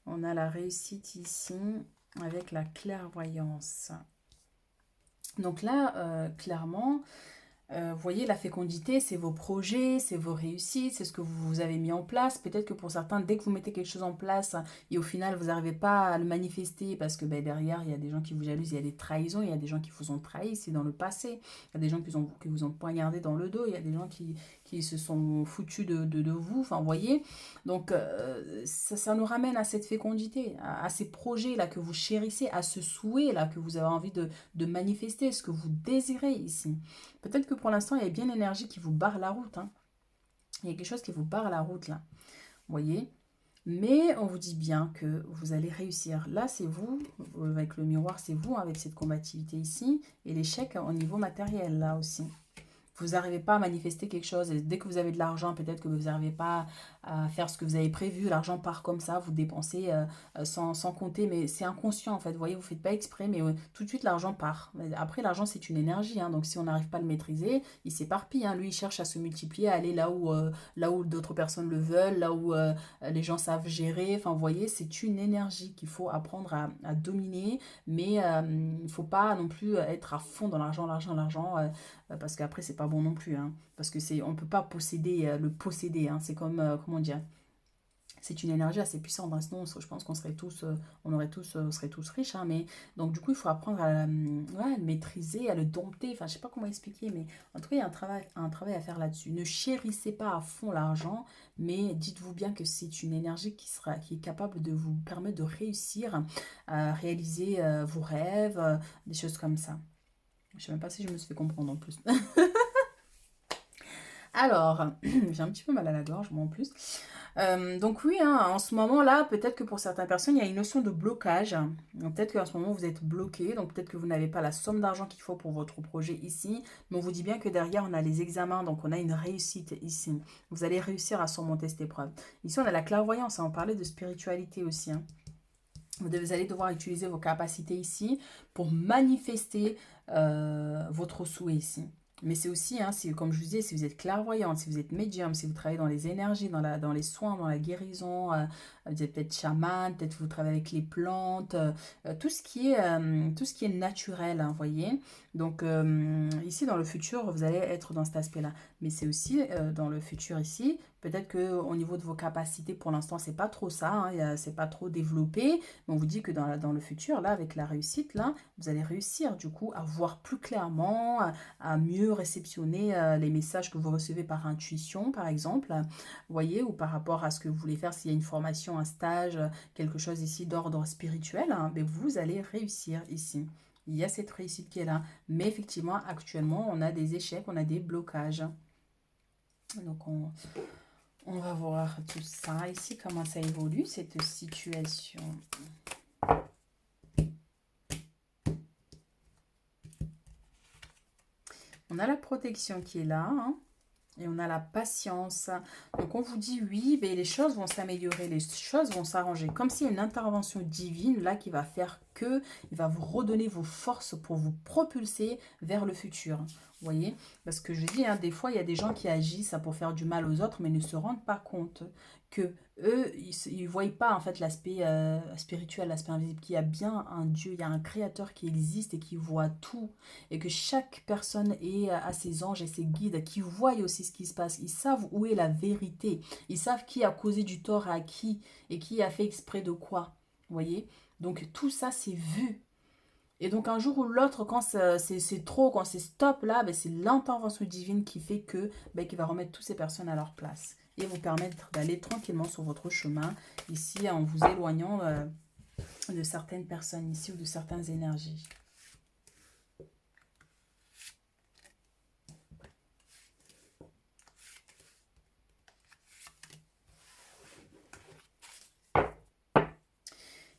[SPEAKER 1] On a la réussite ici avec la clairvoyance. Donc là, clairement, vous voyez, la fécondité, c'est vos projets, c'est vos réussites, c'est ce que vous avez mis en place. Peut-être que pour certains, dès que vous mettez quelque chose en place et au final, vous n'arrivez pas à le manifester parce que ben, derrière, il y a des gens qui vous jalousent, il y a des trahisons, il y a des gens qui vous ont trahi, c'est dans le passé. Il y a des gens qui vous ont poignardé dans le dos, il y a des gens qui se sont foutus de vous, enfin, vous voyez. Donc, ça nous ramène à cette fécondité, à ces projets-là que vous chérissez, à ce souhait-là que vous avez envie de manifester, ce que vous désirez ici. Peut-être que pour l'instant, il y a bien l'énergie qui vous barre la route, hein. Il y a quelque chose qui vous barre la route, là. Vous voyez? Mais on vous dit bien que vous allez réussir. Là, c'est vous, avec le miroir, c'est vous, avec cette combativité ici. Et l'échec au niveau matériel, là aussi. Vous n'arrivez pas à manifester quelque chose. Et dès que vous avez de l'argent, peut-être que vous n'arrivez pas à faire ce que vous avez prévu. L'argent part comme ça, vous dépensez sans compter. Mais c'est inconscient en fait. Vous voyez, vous ne faites pas exprès, mais tout de suite l'argent part. Après, l'argent, c'est une énergie, hein. Donc si on n'arrive pas à le maîtriser, il s'éparpille, hein. Lui, il cherche à se multiplier, à aller là où d'autres personnes le veulent, là où les gens savent gérer. Enfin, vous voyez, c'est une énergie qu'il faut apprendre à dominer. Mais il ne faut pas non plus être à fond dans l'argent. Parce qu'après c'est pas bon non plus, hein, parce que on peut pas posséder le posséder, hein, c'est comme comment dire, c'est une énergie assez puissante, hein, sinon je pense qu'on serait tous on serait tous riches, hein, mais donc du coup il faut apprendre ouais, à le maîtriser, à le dompter, enfin je sais pas comment expliquer, mais en tout cas il y a un travail à faire là-dessus. Ne chérissez pas à fond l'argent, mais dites-vous bien que c'est une énergie qui est capable de vous permettre de réussir à réaliser vos rêves, des choses comme ça. Je sais même pas si je me suis fait comprendre en plus. Alors, j'ai un petit peu mal à la gorge, moi en plus. Donc oui, hein, en ce moment-là, peut-être que pour certaines personnes, il y a une notion de blocage. Donc, peut-être qu'en ce moment, vous êtes bloqué. Donc peut-être que vous n'avez pas la somme d'argent qu'il faut pour votre projet ici. Mais on vous dit bien que derrière, on a les examens. Donc on a une réussite ici. Vous allez réussir à surmonter cette épreuve. Ici, on a la clairvoyance, hein. On parlait de spiritualité aussi, hein. Vous allez devoir utiliser vos capacités ici pour manifester votre souhait ici. Mais c'est aussi, hein, comme je vous disais, si vous êtes clairvoyante, si vous êtes médium, si vous travaillez dans les énergies, dans les soins, dans la guérison, vous êtes peut-être chaman, peut-être vous travaillez avec les plantes, tout ce qui est naturel, hein, voyez. Donc ici, dans le futur, vous allez être dans cet aspect-là. Mais c'est aussi dans le futur ici, Peut-être que au niveau de vos capacités, pour l'instant, c'est pas trop ça, hein, c'est pas trop développé. Mais on vous dit que dans le futur, là, avec la réussite, là, vous allez réussir, du coup, à voir plus clairement, à mieux réceptionner les messages que vous recevez par intuition, par exemple. Vous voyez, ou par rapport à ce que vous voulez faire, s'il y a une formation, un stage, quelque chose ici d'ordre spirituel, hein, mais vous allez réussir ici. Il y a cette réussite qui est là. Mais effectivement, actuellement, on a des échecs, on a des blocages. Donc, on va voir tout ça ici, comment ça évolue, cette situation. On a la protection qui est là, hein, et on a la patience. Donc, on vous dit oui, mais les choses vont s'améliorer, les choses vont s'arranger. Comme s'il y a une intervention divine là qui va faire que, il va vous redonner vos forces pour vous propulser vers le futur. Vous voyez? Parce que je dis, hein, des fois, il y a des gens qui agissent pour faire du mal aux autres, mais ne se rendent pas compte que eux, ils ne voient pas en fait l'aspect spirituel, l'aspect invisible, qu'il y a bien un Dieu, il y a un créateur qui existe et qui voit tout. Et que chaque personne a ses anges et ses guides qui voient aussi ce qui se passe. Ils savent où est la vérité. Ils savent qui a causé du tort à qui et qui a fait exprès de quoi. Vous voyez? Donc tout ça, c'est vu. Et donc un jour ou l'autre, quand c'est trop, quand c'est stop là, ben, c'est l'intervention divine qui fait que, ben, qui va remettre toutes ces personnes à leur place et vous permettre d'aller tranquillement sur votre chemin ici en vous éloignant de certaines personnes ici ou de certaines énergies.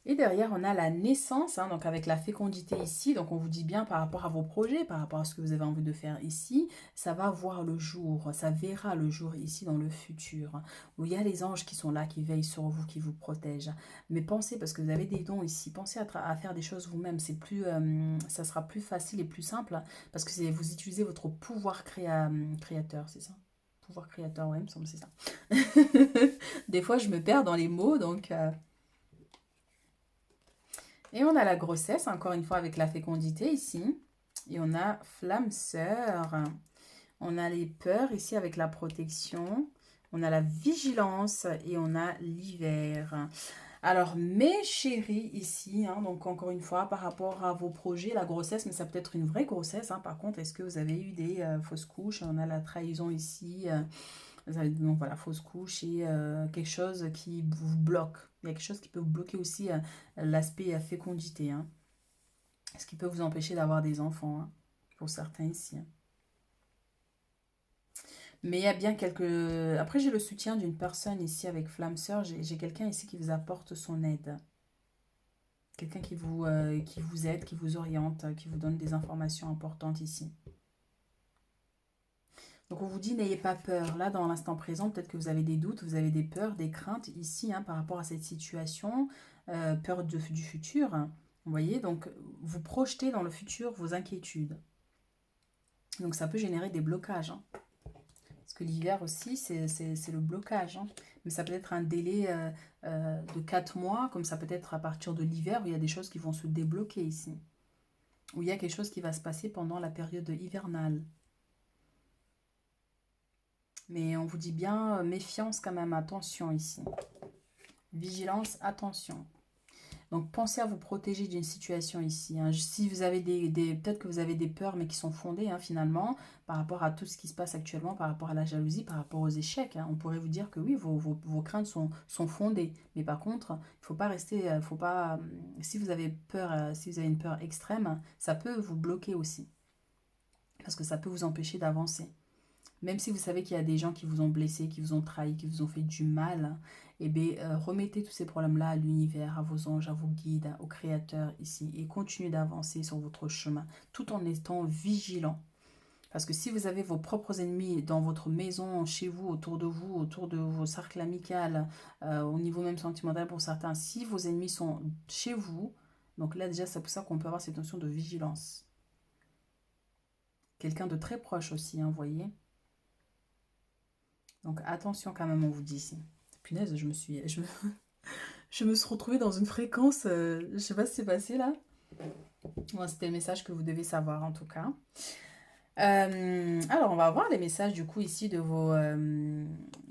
[SPEAKER 1] Et derrière, on a la naissance, hein, donc avec la fécondité ici. Donc, on vous dit bien par rapport à vos projets, par rapport à ce que vous avez envie de faire ici, ça va voir le jour, ça verra le jour ici dans le futur, où il y a les anges qui sont là, qui veillent sur vous, qui vous protègent. Mais pensez, parce que vous avez des dons ici, pensez à faire des choses vous-même. Ça sera plus facile et plus simple, parce que vous utilisez votre pouvoir créateur, c'est ça? Pouvoir créateur, ouais, il me semble que c'est ça. Des fois, je me perds dans les mots, donc... Et on a la grossesse, encore une fois, avec la fécondité ici. Et on a flamme sœur. On a les peurs ici avec la protection. On a la vigilance et on a l'hiver. Alors, mes chéris ici, hein, donc encore une fois, par rapport à vos projets, la grossesse, mais ça peut être une vraie grossesse. Hein, par contre, est-ce que vous avez eu des fausses couches? On a la trahison ici. Donc voilà, fausse couche et quelque chose qui vous bloque. Il y a quelque chose qui peut vous bloquer aussi l'aspect fécondité. Hein. Ce qui peut vous empêcher d'avoir des enfants, hein, pour certains ici. Hein. Mais il y a bien quelques... Après, j'ai le soutien d'une personne ici avec Flamme Sœur. J'ai quelqu'un ici qui vous apporte son aide. Quelqu'un qui vous aide, qui vous oriente, qui vous donne des informations importantes ici. Donc on vous dit n'ayez pas peur. Là, dans l'instant présent, peut-être que vous avez des doutes, vous avez des peurs, des craintes ici par rapport à cette situation, peur du futur. Vous voyez, donc vous projetez dans le futur vos inquiétudes. Donc ça peut générer des blocages. Hein. Parce que l'hiver aussi, c'est le blocage. Hein. Mais ça peut être un délai de 4 mois, comme ça peut être à partir de l'hiver, où il y a des choses qui vont se débloquer ici. Où il y a quelque chose qui va se passer pendant la période hivernale. Mais on vous dit bien méfiance quand même, attention ici. Vigilance, attention. Donc pensez à vous protéger d'une situation ici. Hein. Si vous avez peut-être que vous avez des peurs, mais qui sont fondées hein, finalement, par rapport à tout ce qui se passe actuellement, par rapport à la jalousie, par rapport aux échecs. Hein. On pourrait vous dire que oui, vos craintes sont fondées. Mais par contre, il ne faut pas rester, faut pas, si vous avez peur, si vous avez une peur extrême, ça peut vous bloquer aussi. Parce que ça peut vous empêcher d'avancer. Même si vous savez qu'il y a des gens qui vous ont blessé, qui vous ont trahi, qui vous ont fait du mal, eh bien, remettez tous ces problèmes-là à l'univers, à vos anges, à vos guides, au Créateur ici, et continuez d'avancer sur votre chemin, tout en étant vigilant. Parce que si vous avez vos propres ennemis dans votre maison, chez vous, autour de vos cercles amicaux, au niveau même sentimental pour certains, si vos ennemis sont chez vous, donc là déjà c'est pour ça qu'on peut avoir cette notion de vigilance. Quelqu'un de très proche aussi, hein, vous voyez. Donc attention quand même, on vous dit ici. Punaise, je me suis retrouvée dans une fréquence, je ne sais pas ce qui s'est passé là. Bon, c'était le message que vous devez savoir en tout cas. Alors, on va voir les messages du coup ici de vos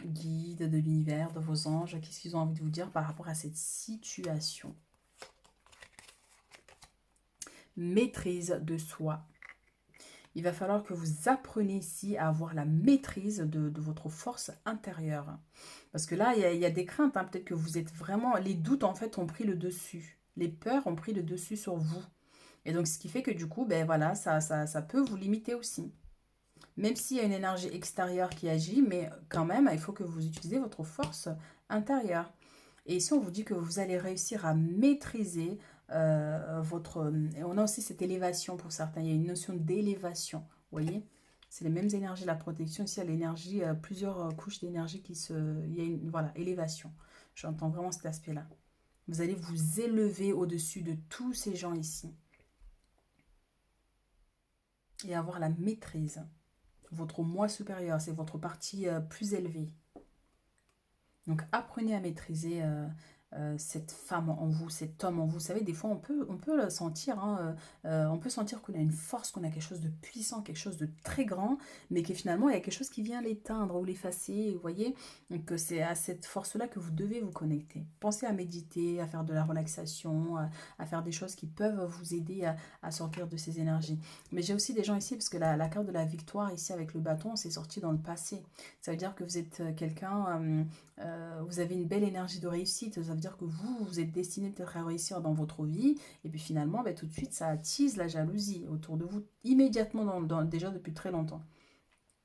[SPEAKER 1] guides, de l'univers, de vos anges. Qu'est-ce qu'ils ont envie de vous dire par rapport à cette situation? Maîtrise de soi. Il va falloir que vous appreniez ici à avoir la maîtrise de votre force intérieure. Parce que là, il y a des craintes, hein. Peut-être que vous êtes vraiment... Les doutes, en fait, ont pris le dessus. Les peurs ont pris le dessus sur vous. Et donc, ce qui fait que du coup, ben voilà, ça peut vous limiter aussi. Même s'il y a une énergie extérieure qui agit, mais quand même, il faut que vous utilisez votre force intérieure. Et ici, on vous dit que vous allez réussir à maîtriser votre... Et on a aussi cette élévation pour certains. Il y a une notion d'élévation. Vous voyez? C'est les mêmes énergies. La protection, ici, il y a l'énergie, plusieurs couches d'énergie qui se... Il y a une... Voilà, élévation. J'entends vraiment cet aspect-là. Vous allez vous élever au-dessus de tous ces gens ici. Et avoir la maîtrise. Votre moi supérieur, c'est votre partie plus élevée. Donc apprenez à maîtriser cette femme en vous, cet homme en vous. Vous savez, des fois on peut le sentir, hein, on peut sentir qu'on a une force, qu'on a quelque chose de puissant, quelque chose de très grand, mais que finalement il y a quelque chose qui vient l'éteindre ou l'effacer, vous voyez. Donc c'est à cette force-là que vous devez vous connecter. Pensez à méditer, à faire de la relaxation, à faire des choses qui peuvent vous aider à sortir de ces énergies. Mais j'ai aussi des gens ici, parce que la carte de la victoire ici avec le bâton, c'est sorti dans le passé. Ça veut dire que vous êtes quelqu'un... vous avez une belle énergie de réussite, ça veut dire que vous êtes destiné peut-être à réussir dans votre vie, et puis finalement, ben, tout de suite, ça attise la jalousie autour de vous, immédiatement, déjà depuis très longtemps.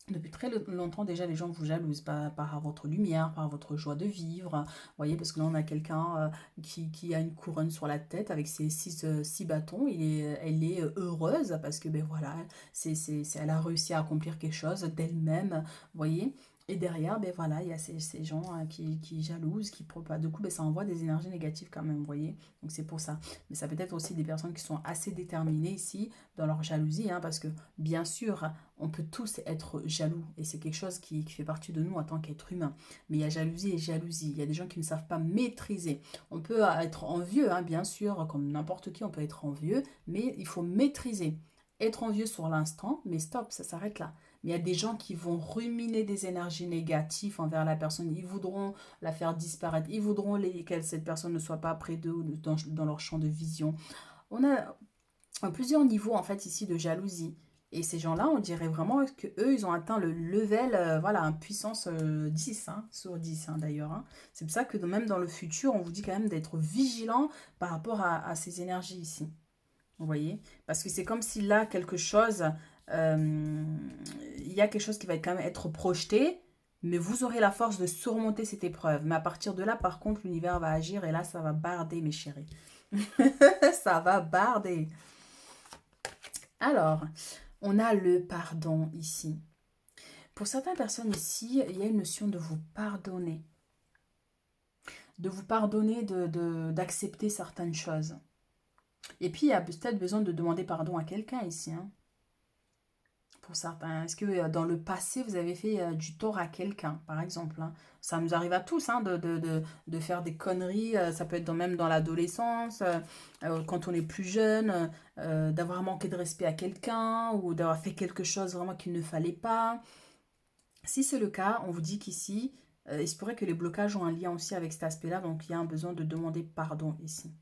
[SPEAKER 1] Depuis très longtemps, déjà, les gens vous jalousent par votre lumière, par votre joie de vivre. Vous voyez, parce que là, on a quelqu'un qui a une couronne sur la tête avec ses six bâtons. Elle est heureuse parce que, ben voilà, elle a réussi à accomplir quelque chose d'elle-même. Vous voyez? Et derrière, ben voilà, il y a ces gens qui jalousent, du coup, ben, ça envoie des énergies négatives quand même, vous voyez? Donc c'est pour ça. Mais ça peut être aussi des personnes qui sont assez déterminées ici dans leur jalousie, hein, parce que bien sûr, on peut tous être jaloux et c'est quelque chose qui fait partie de nous en tant qu'être humain. Mais il y a jalousie et jalousie. Il y a des gens qui ne savent pas maîtriser. On peut être envieux, hein, bien sûr, comme n'importe qui, on peut être envieux, mais il faut maîtriser. Être envieux sur l'instant, mais stop, ça s'arrête là. Mais il y a des gens qui vont ruminer des énergies négatives envers la personne. Ils voudront la faire disparaître. Ils voudront que cette personne ne soit pas près d'eux ou dans leur champ de vision. On a plusieurs niveaux en fait ici de jalousie. Et ces gens-là, on dirait vraiment que eux, ils ont atteint le level, voilà, un puissance 10, hein, sur 10 hein, d'ailleurs. Hein. C'est pour ça que même dans le futur, on vous dit quand même d'être vigilant par rapport à ces énergies ici. Vous voyez? Parce que c'est comme si là, quelque chose, euh, il y a quelque chose qui va quand même être projeté, mais vous aurez la force de surmonter cette épreuve. Mais à partir de là, par contre, l'univers va agir et là, ça va barder, mes chéris. Ça va barder. Alors, on a le pardon ici. Pour certaines personnes ici, il y a une notion de vous pardonner. De vous pardonner, d'accepter certaines choses. Et puis, il y a peut-être besoin de demander pardon à quelqu'un ici. Hein, pour certains. Est-ce que dans le passé, vous avez fait du tort à quelqu'un, par exemple? Hein. Ça nous arrive à tous hein, de faire des conneries. Ça peut être même dans l'adolescence, quand on est plus jeune, d'avoir manqué de respect à quelqu'un ou d'avoir fait quelque chose vraiment qu'il ne fallait pas. Si c'est le cas, on vous dit qu'ici, il se pourrait que les blocages ont un lien aussi avec cet aspect-là, donc il y a un besoin de demander pardon ici.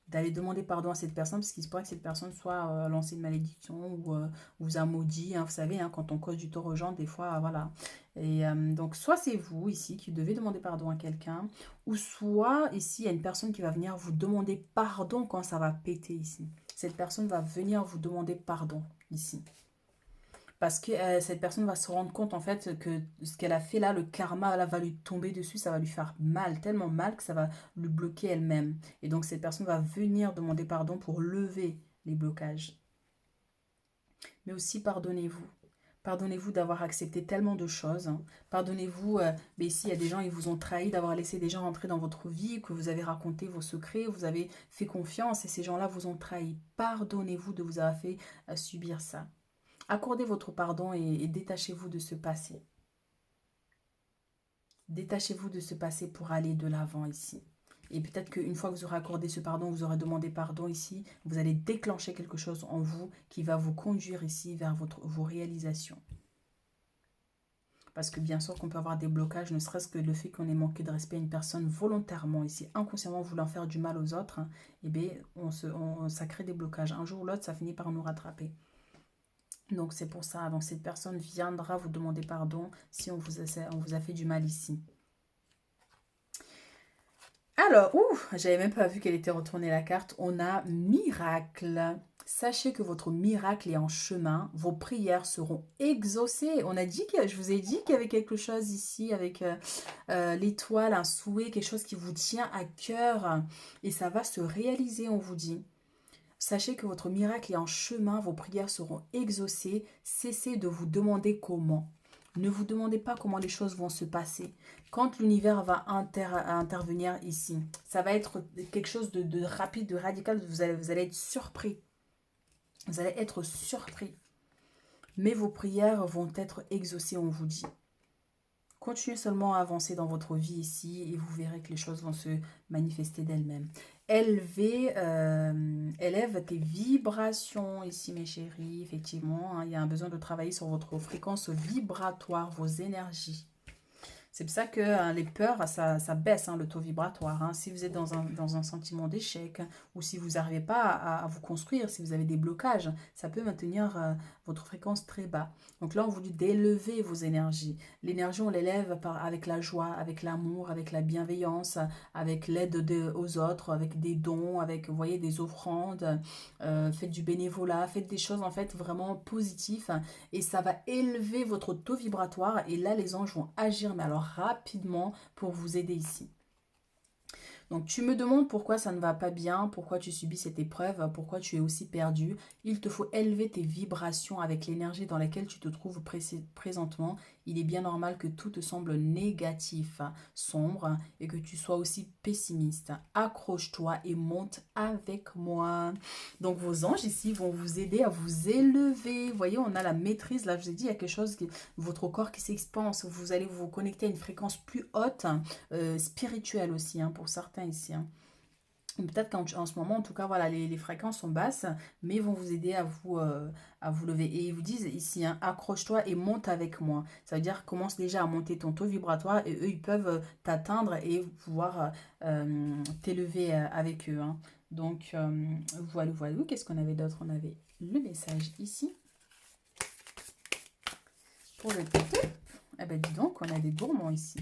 [SPEAKER 1] D'aller demander pardon à cette personne, parce qu'il se pourrait que cette personne soit lancée une malédiction ou vous a maudit. Hein, vous savez, hein, quand on cause du tort aux gens, des fois, voilà. Et donc, soit c'est vous ici qui devez demander pardon à quelqu'un, ou soit ici, il y a une personne qui va venir vous demander pardon quand ça va péter ici. Cette personne va venir vous demander pardon ici. Parce que cette personne va se rendre compte en fait que ce qu'elle a fait là, le karma là, va lui tomber dessus, ça va lui faire mal, tellement mal que ça va lui bloquer elle-même. Et donc cette personne va venir demander pardon pour lever les blocages. Mais aussi pardonnez-vous. Pardonnez-vous d'avoir accepté tellement de choses. Hein. Pardonnez-vous, mais ici il y a des gens, ils vous ont trahi, d'avoir laissé des gens entrer dans votre vie, que vous avez raconté vos secrets, vous avez fait confiance et ces gens-là vous ont trahi. Pardonnez-vous de vous avoir fait subir ça. Accordez votre pardon et détachez-vous de ce passé. Détachez-vous de ce passé pour aller de l'avant ici. Et peut-être qu'une fois que vous aurez accordé ce pardon, vous aurez demandé pardon ici, vous allez déclencher quelque chose en vous qui va vous conduire ici vers vos réalisations. Parce que bien sûr qu'on peut avoir des blocages, ne serait-ce que le fait qu'on ait manqué de respect à une personne volontairement, ici inconsciemment voulant faire du mal aux autres, hein, eh bien, ça crée des blocages. Un jour ou l'autre, ça finit par nous rattraper. Donc c'est pour ça, donc cette personne viendra vous demander pardon si on vous a fait du mal ici. Alors, j'avais même pas vu qu'elle était retournée la carte. On a miracle. Sachez que votre miracle est en chemin. Vos prières seront exaucées. On a dit je vous ai dit qu'il y avait quelque chose ici avec l'étoile, un souhait, quelque chose qui vous tient à cœur. Et ça va se réaliser, on vous dit. Sachez que votre miracle est en chemin. Vos prières seront exaucées. Cessez de vous demander comment. Ne vous demandez pas comment les choses vont se passer. Quand l'univers va intervenir ici, ça va être quelque chose de rapide, de radical. Vous allez être surpris. Vous allez être surpris. Mais vos prières vont être exaucées, on vous dit. Continuez seulement à avancer dans votre vie ici et vous verrez que les choses vont se manifester d'elles-mêmes. Élève tes vibrations ici, mes chéris. Effectivement, hein, il y a un besoin de travailler sur votre fréquence vibratoire, vos énergies. C'est pour ça que les peurs, ça baisse le taux vibratoire. Si vous êtes dans un sentiment d'échec ou si vous n'arrivez pas à vous construire, si vous avez des blocages, ça peut maintenir votre fréquence très bas. Donc là, on vous dit d'élever vos énergies. L'énergie, on l'élève avec la joie, avec l'amour, avec la bienveillance, avec l'aide aux autres, avec des dons, avec, vous voyez, des offrandes. Faites du bénévolat, faites des choses en fait vraiment positives et ça va élever votre taux vibratoire et là, les anges vont agir, mais alors rapidement pour vous aider ici. Donc tu me demandes pourquoi ça ne va pas bien, pourquoi tu subis cette épreuve, pourquoi tu es aussi perdu. Il te faut élever tes vibrations avec l'énergie dans laquelle tu te trouves présentement. Il est bien normal que tout te semble négatif, sombre et que tu sois aussi pessimiste. Accroche-toi et monte avec moi. Donc vos anges ici vont vous aider à vous élever. Vous voyez, on a la maîtrise. Là, je vous ai dit, il y a quelque chose, votre corps qui s'expanse. Vous allez vous connecter à une fréquence plus haute, spirituelle aussi, pour certains ici. Peut-être qu'en ce moment, en tout cas, voilà, les fréquences sont basses, mais ils vont vous aider à vous lever. Et ils vous disent ici, accroche-toi et monte avec moi. Ça veut dire, commence déjà à monter ton taux vibratoire et eux, ils peuvent t'atteindre et pouvoir t'élever avec eux. Donc, voilà. Qu'est-ce qu'on avait d'autre? On avait le message ici. Pour le top. Eh ben, dis donc, on a des gourmands ici.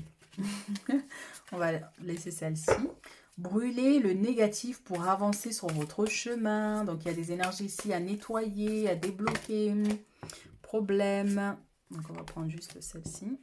[SPEAKER 1] On va laisser celle-ci. Brûlez le négatif pour avancer sur votre chemin. Donc, il y a des énergies ici à nettoyer, à débloquer. Problème. Donc, on va prendre juste celle-ci.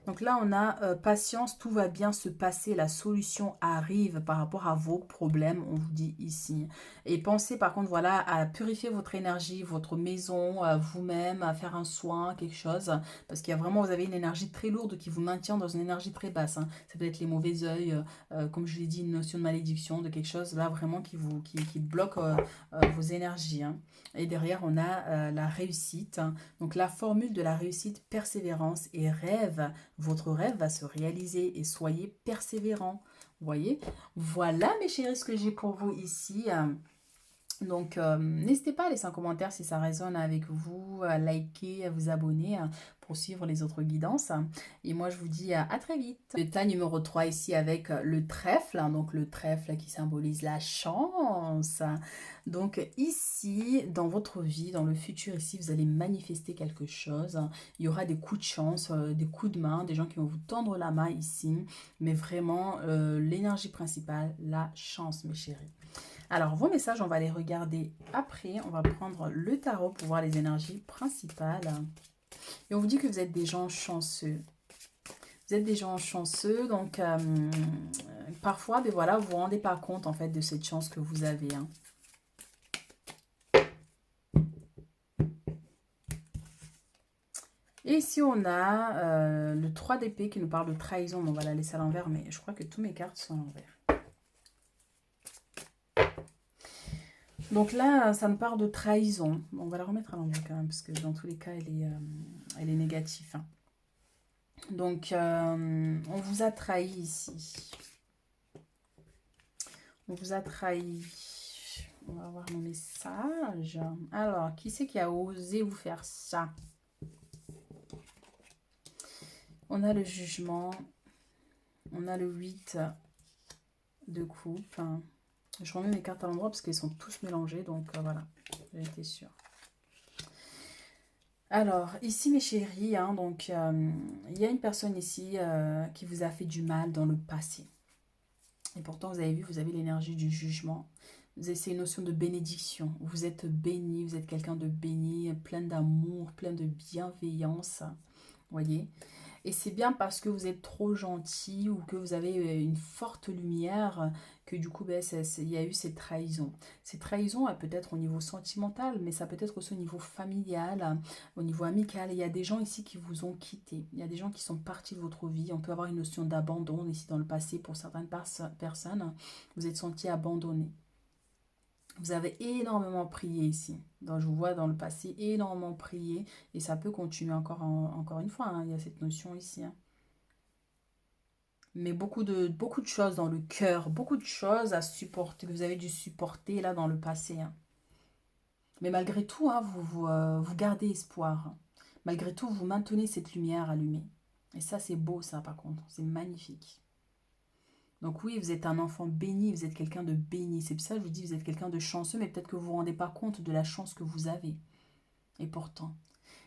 [SPEAKER 1] Donc là, on a patience, tout va bien se passer, la solution arrive par rapport à vos problèmes, on vous dit ici. Et pensez par contre, voilà, à purifier votre énergie, votre maison, vous-même, à faire un soin, quelque chose. Parce qu'il y a vraiment, vous avez une énergie très lourde qui vous maintient dans une énergie très basse. Ça peut être les mauvais œils, comme je l'ai dit, une notion de malédiction, de quelque chose là vraiment qui bloque vos énergies. Et derrière, on a la réussite. Donc la formule de la réussite, persévérance et rêve. Votre rêve va se réaliser et soyez persévérants. Vous voyez? Voilà mes chéris ce que j'ai pour vous ici. Donc, n'hésitez pas à laisser un commentaire si ça résonne avec vous, à liker, à vous abonner pour suivre les autres guidances. Et moi, je vous dis à très vite. Le tas numéro 3 ici avec le trèfle, donc le trèfle qui symbolise la chance. Donc ici, dans votre vie, dans le futur ici, vous allez manifester quelque chose. Il y aura des coups de chance, des coups de main, des gens qui vont vous tendre la main ici. Mais vraiment, l'énergie principale, la chance, mes chéris. Alors, vos messages, on va les regarder après. On va prendre le tarot pour voir les énergies principales. Et on vous dit que vous êtes des gens chanceux. Vous êtes des gens chanceux, donc parfois, ben voilà, vous ne vous rendez pas compte en fait de cette chance que vous avez. Et ici, on a le 3 d'épée qui nous parle de trahison. Bon, on va la laisser à l'envers, mais je crois que tous mes cartes sont à l'envers. Donc là, ça me parle de trahison. Bon, on va la remettre à l'envers quand même, parce que dans tous les cas, elle est négative. Donc, on vous a trahi ici. On vous a trahi. On va voir mon message. Alors, qui c'est qui a osé vous faire ça? On a le jugement. On a le 8 de coupe. Je remets mes cartes à l'endroit parce qu'elles sont tous mélangées. Donc, voilà. J'ai été sûre. Alors, ici, mes chéris, hein, donc, il y a une personne ici qui vous a fait du mal dans le passé. Et pourtant, vous avez vu, vous avez l'énergie du jugement. C'est une notion de bénédiction. Vous êtes béni, vous êtes quelqu'un de béni, plein d'amour, plein de bienveillance. Voyez? Et c'est bien parce que vous êtes trop gentil ou que vous avez une forte lumière que du coup, ben, il y a eu ces trahisons. Ces trahisons, elles peut être au niveau sentimental, mais ça peut être aussi au niveau familial, au niveau amical. Il y a des gens ici qui vous ont quitté. Il y a des gens qui sont partis de votre vie. On peut avoir une notion d'abandon ici dans le passé pour certaines personnes. Vous êtes senti abandonné. Vous avez énormément prié ici. Donc, je vous vois dans le passé énormément prié et ça peut continuer encore une fois, hein. Il y a cette notion ici, hein. Mais beaucoup de choses dans le cœur, beaucoup de choses à supporter, que vous avez dû supporter là dans le passé, hein. Mais malgré tout, hein, vous gardez espoir, hein. Malgré tout, vous maintenez cette lumière allumée. Et ça, c'est beau, ça, par contre. C'est magnifique. Donc oui, vous êtes un enfant béni, vous êtes quelqu'un de béni. C'est pour ça que je vous dis, vous êtes quelqu'un de chanceux, mais peut-être que vous ne vous rendez pas compte de la chance que vous avez. Et pourtant.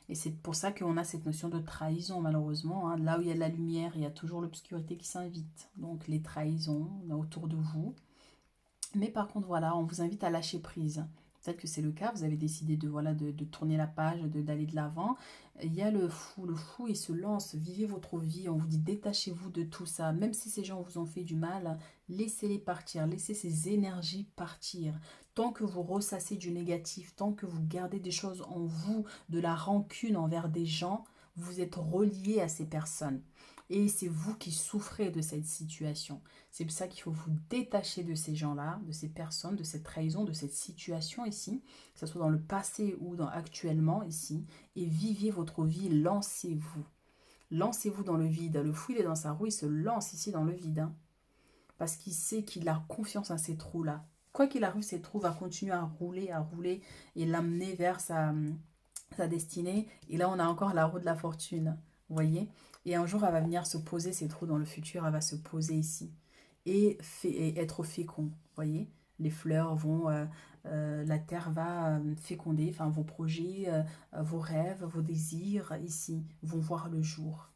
[SPEAKER 1] Et c'est pour ça qu'on a cette notion de trahison, malheureusement, hein. Là où il y a de la lumière, il y a toujours l'obscurité qui s'invite. Donc les trahisons autour de vous. Mais par contre, voilà, on vous invite à lâcher prise. Peut-être que c'est le cas, vous avez décidé de, voilà, de tourner la page, d'aller de l'avant. Il y a le fou, il se lance, vivez votre vie. On vous dit détachez-vous de tout ça. Même si ces gens vous ont fait du mal, laissez-les partir, laissez ces énergies partir. Tant que vous ressassez du négatif, tant que vous gardez des choses en vous, de la rancune envers des gens, vous êtes relié à ces personnes. Et c'est vous qui souffrez de cette situation. C'est pour ça qu'il faut vous détacher de ces gens-là, de ces personnes, de cette trahison, de cette situation ici, que ce soit dans le passé ou actuellement ici, et vivez votre vie, lancez-vous. Lancez-vous dans le vide. Le fou, il est dans sa roue, il se lance ici dans le vide, hein, parce qu'il sait qu'il a confiance en ces trous-là. Quoi qu'il arrive, ces trous va continuer à rouler et l'amener vers sa destinée. Et là, on a encore la roue de la fortune, vous voyez? Et un jour, elle va venir se poser, ces trous dans le futur, elle va se poser ici et être fécond. Vous voyez, les fleurs vont, la terre va féconder, enfin vos projets, vos rêves, vos désirs ici vont voir le jour.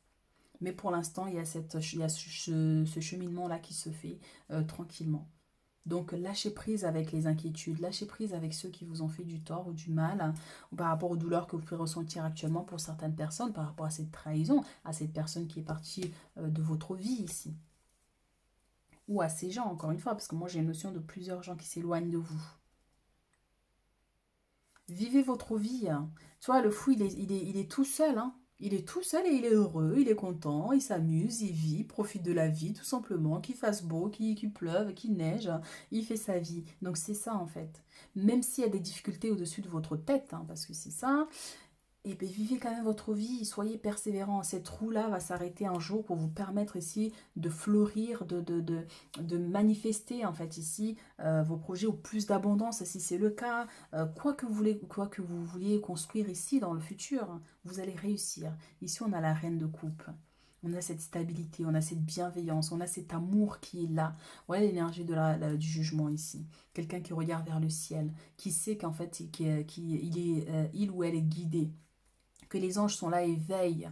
[SPEAKER 1] Mais pour l'instant, il y a ce cheminement-là qui se fait tranquillement. Donc lâchez prise avec les inquiétudes, lâchez prise avec ceux qui vous ont fait du tort ou du mal, hein, ou par rapport aux douleurs que vous pouvez ressentir actuellement pour certaines personnes, par rapport à cette trahison, à cette personne qui est partie de votre vie ici. Ou à ces gens, encore une fois, parce que moi j'ai une notion de plusieurs gens qui s'éloignent de vous. Vivez votre vie, hein. Tu vois, le fou, il est tout seul, hein. Il est tout seul et il est heureux, il est content, il s'amuse, il vit, profite de la vie, tout simplement, qu'il fasse beau, qu'il pleuve, qu'il neige, il fait sa vie. Donc c'est ça, en fait. Même s'il y a des difficultés au-dessus de votre tête, hein, parce que c'est ça, et bien, vivez quand même votre vie, soyez persévérants. Cette roue-là va s'arrêter un jour pour vous permettre ici de fleurir, de manifester en fait ici vos projets au plus d'abondance, si c'est le cas. Quoi que vous vouliez construire ici dans le futur, vous allez réussir. Ici, on a la reine de coupe. On a cette stabilité, on a cette bienveillance, on a cet amour qui est là. Voilà l'énergie du jugement ici. Quelqu'un qui regarde vers le ciel, qui sait qu'en fait, il ou elle est guidé, que les anges sont là et veillent,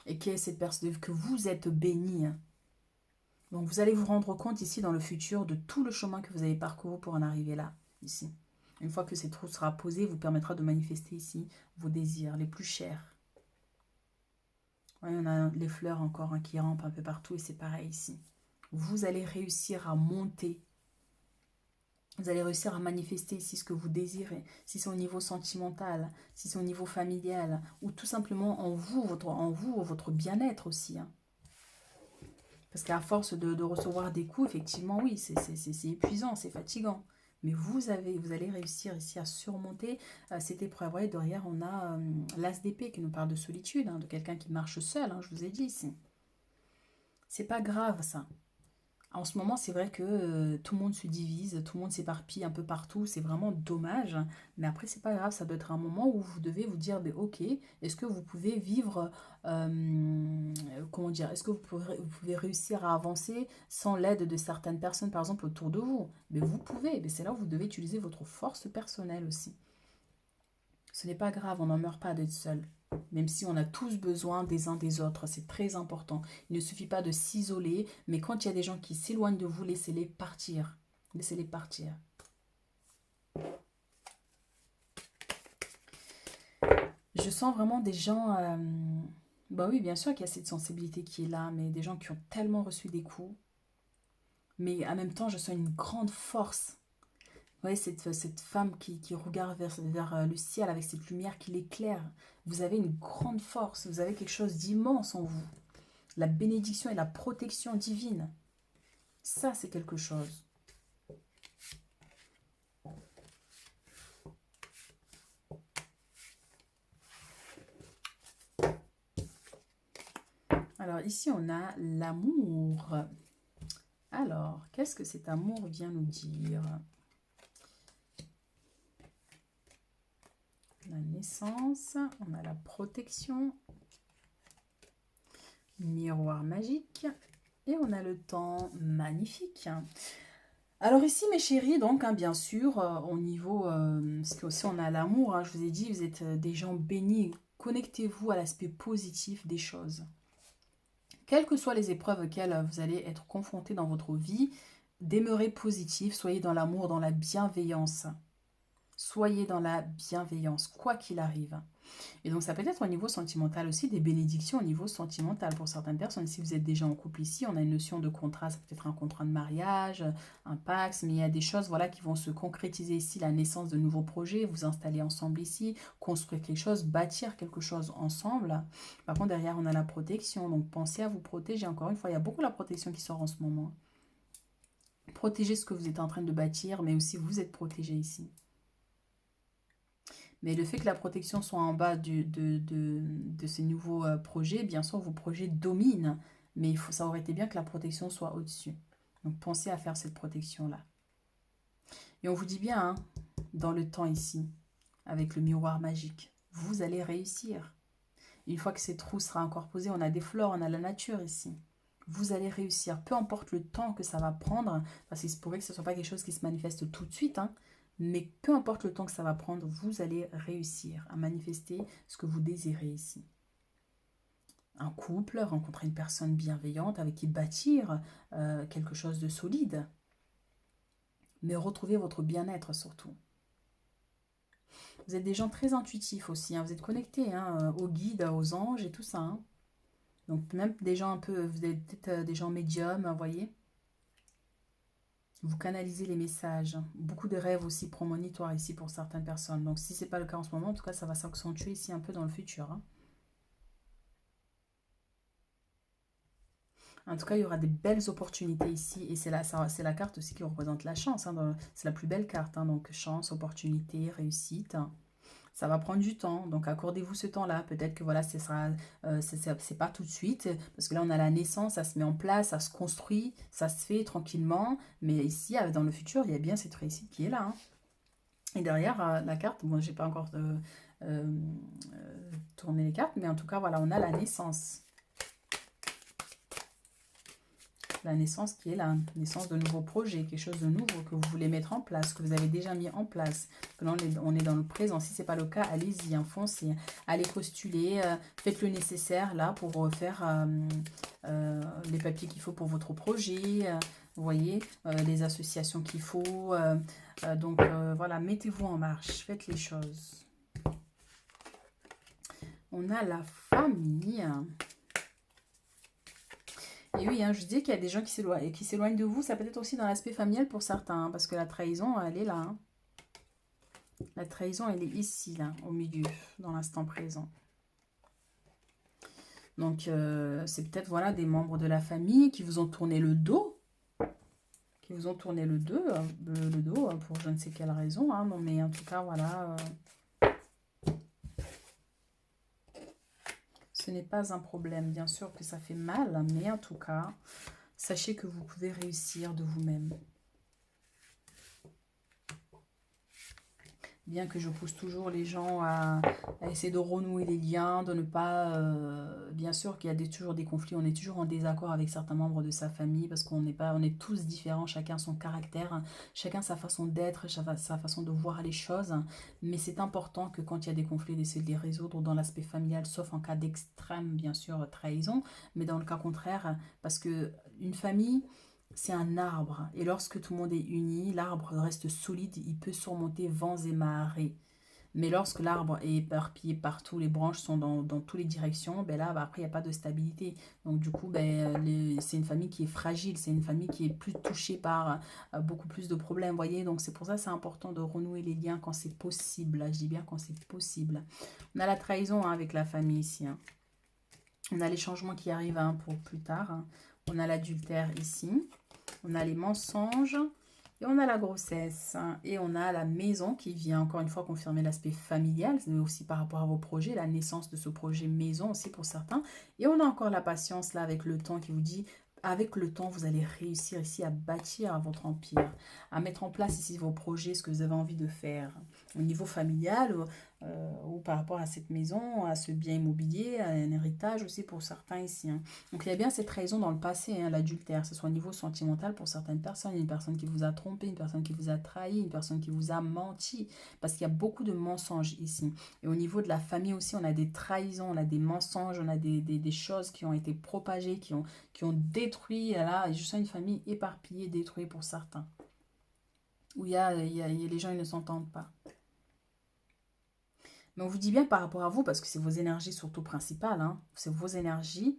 [SPEAKER 1] et que cette personne, que vous êtes béni. Donc vous allez vous rendre compte ici dans le futur de tout le chemin que vous avez parcouru pour en arriver là, ici. Une fois que cette roue sera posée, vous permettra de manifester ici vos désirs les plus chers. Ouais, on a les fleurs encore, hein, qui rampent un peu partout et c'est pareil ici. Vous allez réussir à monter. Vous allez réussir à manifester ici ce que vous désirez, si c'est au niveau sentimental, si c'est au niveau familial, ou tout simplement en vous, votre bien-être aussi, hein. Parce qu'à force de recevoir des coups, effectivement, oui, c'est épuisant, c'est fatigant. Mais vous allez réussir ici à surmonter cette épreuve. Vous voyez, derrière, on a l'as d'épée qui nous parle de solitude, hein, de quelqu'un qui marche seul, hein, je vous ai dit ici. C'est pas grave, ça. En ce moment, c'est vrai que tout le monde se divise, tout le monde s'éparpille un peu partout, c'est vraiment dommage. Mais après, c'est pas grave, ça doit être un moment où vous devez vous dire, ben, ok, est-ce que vous pouvez vivre, comment dire, est-ce que vous pouvez réussir à avancer sans l'aide de certaines personnes, par exemple, autour de vous? Mais vous pouvez, mais c'est là où vous devez utiliser votre force personnelle aussi. Ce n'est pas grave, on n'en meurt pas d'être seul. Même si on a tous besoin des uns des autres, c'est très important. Il ne suffit pas de s'isoler, mais quand il y a des gens qui s'éloignent de vous, laissez-les partir. Laissez-les partir. Je sens vraiment des gens... bah oui, bien sûr qu'il y a cette sensibilité qui est là, mais des gens qui ont tellement reçu des coups. Mais en même temps, je sens une grande force. Vous voyez, cette femme qui regarde vers le ciel avec cette lumière qui l'éclaire. Vous avez une grande force, vous avez quelque chose d'immense en vous. La bénédiction et la protection divine. Ça, c'est quelque chose. Alors, ici, on a l'amour. Alors, qu'est-ce que cet amour vient nous dire? La naissance, on a la protection, miroir magique, et on a le temps magnifique. Alors ici, mes chéris, donc, hein, bien sûr, au niveau, parce que aussi on a l'amour, hein, je vous ai dit, vous êtes des gens bénis. Connectez-vous à l'aspect positif des choses. Quelles que soient les épreuves auxquelles vous allez être confrontés dans votre vie, demeurez positif, soyez dans l'amour, dans la bienveillance. Soyez dans la bienveillance, quoi qu'il arrive. Et donc ça peut être au niveau sentimental aussi, des bénédictions au niveau sentimental pour certaines personnes. Si vous êtes déjà en couple ici, on a une notion de contrat, ça peut être un contrat de mariage, un pax, mais il y a des choses voilà, qui vont se concrétiser ici, la naissance de nouveaux projets, vous installer ensemble ici, construire quelque chose, bâtir quelque chose ensemble. Par contre, derrière, on a la protection, donc pensez à vous protéger. Encore une fois, il y a beaucoup la protection qui sort en ce moment. Protégez ce que vous êtes en train de bâtir, mais aussi vous êtes protégé ici. Mais le fait que la protection soit en bas de ces nouveaux projets, bien sûr, vos projets dominent. Mais ça aurait été bien que la protection soit au-dessus. Donc pensez à faire cette protection-là. Et on vous dit bien, hein, dans le temps ici, avec le miroir magique, vous allez réussir. Une fois que cette roue sera encore posée, on a des fleurs, on a la nature ici. Vous allez réussir, peu importe le temps que ça va prendre, parce qu'il se pourrait que ce ne soit pas quelque chose qui se manifeste tout de suite, hein, mais peu importe le temps que ça va prendre, vous allez réussir à manifester ce que vous désirez ici. Un couple, rencontrer une personne bienveillante avec qui bâtir quelque chose de solide, mais retrouver votre bien-être surtout. Vous êtes des gens très intuitifs aussi, hein, vous êtes connectés hein, aux guides, aux anges et tout ça. Hein. Donc même des gens un peu, vous êtes peut-être des gens médiums, vous voyez. Vous canalisez les messages. Beaucoup de rêves aussi prémonitoires ici pour certaines personnes. Donc si ce n'est pas le cas en ce moment, en tout cas ça va s'accentuer ici un peu dans le futur. Hein. En tout cas, il y aura des belles opportunités ici. Et c'est la carte aussi qui représente la chance. Hein, c'est la plus belle carte. Hein, donc chance, opportunité, réussite. Ça va prendre du temps, donc accordez-vous ce temps-là. Peut-être que voilà, c'est pas tout de suite, parce que là on a la naissance, ça se met en place, ça se construit, ça se fait tranquillement. Mais ici, dans le futur, il y a bien cette réussite qui est là. Hein. Et derrière la carte, bon, j'ai pas encore tourné les cartes, mais en tout cas, voilà, on a la naissance. La naissance qui est la naissance de nouveaux projets, quelque chose de nouveau que vous voulez mettre en place, que vous avez déjà mis en place. Que là, on est dans le présent. Si ce n'est pas le cas, allez-y, foncez, allez postuler, faites le nécessaire là pour refaire les papiers qu'il faut pour votre projet, vous voyez, les associations qu'il faut. Donc voilà, mettez-vous en marche, faites les choses. On a la famille. Et oui, hein, je dis qu'il y a des gens qui s'éloignent de vous. Ça peut être aussi dans l'aspect familial pour certains. Hein, parce que la trahison, elle est là. Hein. La trahison, elle est ici, là, au milieu, dans l'instant présent. Donc, c'est peut-être voilà, des membres de la famille qui vous ont tourné le dos. qui vous ont tourné le dos pour je ne sais quelle raison. Hein. Non, mais en tout cas, voilà. Ce n'est pas un problème. Bien sûr que ça fait mal, mais en tout cas, sachez que vous pouvez réussir de vous-même. Bien que je pousse toujours les gens à essayer de renouer les liens, de ne pas... bien sûr qu'il y a toujours des conflits, on est toujours en désaccord avec certains membres de sa famille parce qu'on n'est pas, on est tous différents, chacun son caractère, chacun sa façon d'être, sa façon de voir les choses. Mais c'est important que quand il y a des conflits, d'essayer de les résoudre dans l'aspect familial, sauf en cas d'extrême, bien sûr, trahison. Mais dans le cas contraire, parce que une famille... C'est un arbre, et lorsque tout le monde est uni, l'arbre reste solide, il peut surmonter vents et marées. Mais lorsque l'arbre est éparpillé partout, les branches sont dans toutes les directions, ben là, après, il n'y a pas de stabilité. Donc, du coup, c'est une famille qui est fragile, c'est une famille qui est plus touchée par beaucoup plus de problèmes, vous voyez. Donc, c'est pour ça que c'est important de renouer les liens quand c'est possible. Là, je dis bien quand c'est possible. On a la trahison hein, avec la famille ici. Hein. On a les changements qui arrivent hein, pour plus tard. Hein. On a l'adultère ici. On a les mensonges. Et on a la grossesse. Hein. Et on a la maison qui vient encore une fois confirmer l'aspect familial. Mais aussi par rapport à vos projets. La naissance de ce projet maison aussi pour certains. Et on a encore la patience là avec le temps qui vous dit... Avec le temps, vous allez réussir ici à bâtir votre empire, à mettre en place ici vos projets, ce que vous avez envie de faire au niveau familial ou par rapport à cette maison, à ce bien immobilier, à un héritage aussi pour certains ici. Hein. Donc il y a bien cette trahison dans le passé, hein, l'adultère, que ce soit au niveau sentimental pour certaines personnes, une personne qui vous a trompé, une personne qui vous a trahi, une personne qui vous a menti, parce qu'il y a beaucoup de mensonges ici. Et au niveau de la famille aussi, on a des trahisons, on a des mensonges, on a des choses qui ont été propagées, qui ont détruit, là, je sens une famille éparpillée, détruite pour certains. Où les gens ils ne s'entendent pas. Mais on vous dit bien par rapport à vous, parce que c'est vos énergies surtout principales, hein, c'est vos énergies,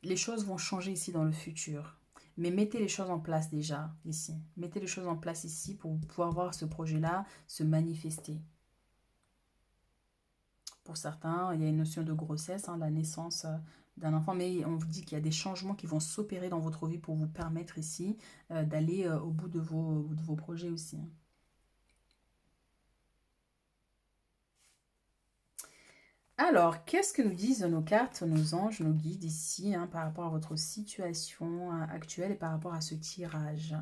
[SPEAKER 1] les choses vont changer ici dans le futur. Mais mettez les choses en place déjà ici. Mettez les choses en place ici pour pouvoir voir ce projet-là se manifester. Pour certains, il y a une notion de grossesse, hein, la naissance d'un enfant, mais on vous dit qu'il y a des changements qui vont s'opérer dans votre vie pour vous permettre ici d'aller au bout de vos projets aussi. Hein. Alors, qu'est-ce que nous disent nos cartes, nos anges, nos guides ici hein, par rapport à votre situation actuelle et par rapport à ce tirage?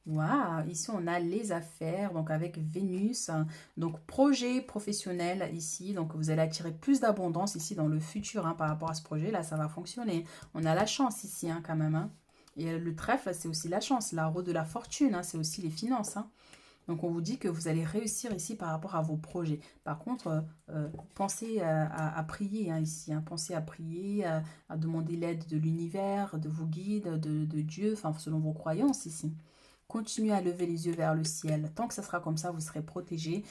[SPEAKER 1] Waouh, ici on a les affaires, donc avec Vénus, hein, donc projet professionnel ici, donc vous allez attirer plus d'abondance ici dans le futur hein, par rapport à ce projet, là ça va fonctionner. On a la chance ici hein, quand même, hein. Et le trèfle c'est aussi la chance, la roue de la fortune, hein, c'est aussi les finances. Hein. Donc, on vous dit que vous allez réussir ici par rapport à vos projets. Par contre, pensez à prier hein, ici. Hein. Pensez à prier, à demander l'aide de l'univers, de vos guides, de Dieu, enfin selon vos croyances ici. Continuez à lever les yeux vers le ciel. Tant que ça sera comme ça, vous serez protégé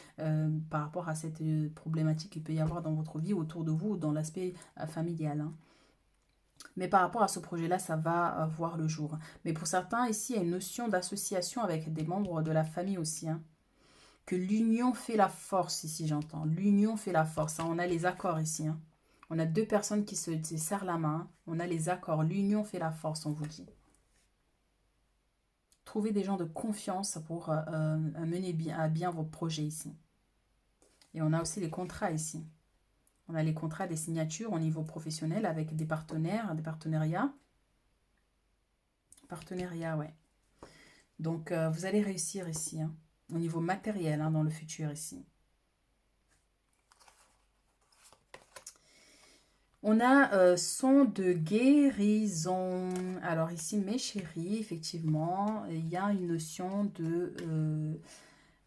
[SPEAKER 1] par rapport à cette problématique qu'il peut y avoir dans votre vie, autour de vous, dans l'aspect familial. Hein. Mais par rapport à ce projet-là, ça va voir le jour. Mais pour certains, ici, il y a une notion d'association avec des membres de la famille aussi. Hein. Que l'union fait la force, ici j'entends. L'union fait la force. Hein. On a les accords ici. Hein. On a deux personnes qui se serrent la main. Hein. On a les accords. L'union fait la force, on vous dit. Trouvez des gens de confiance pour mener à bien vos projets ici. Et on a aussi les contrats ici. On a les contrats des signatures au niveau professionnel avec des partenaires, des partenariats. Partenariat, ouais. Donc, vous allez réussir ici, hein, au niveau matériel, hein, dans le futur ici. On a son de guérison. Alors ici, mes chéris, effectivement, il y a une notion de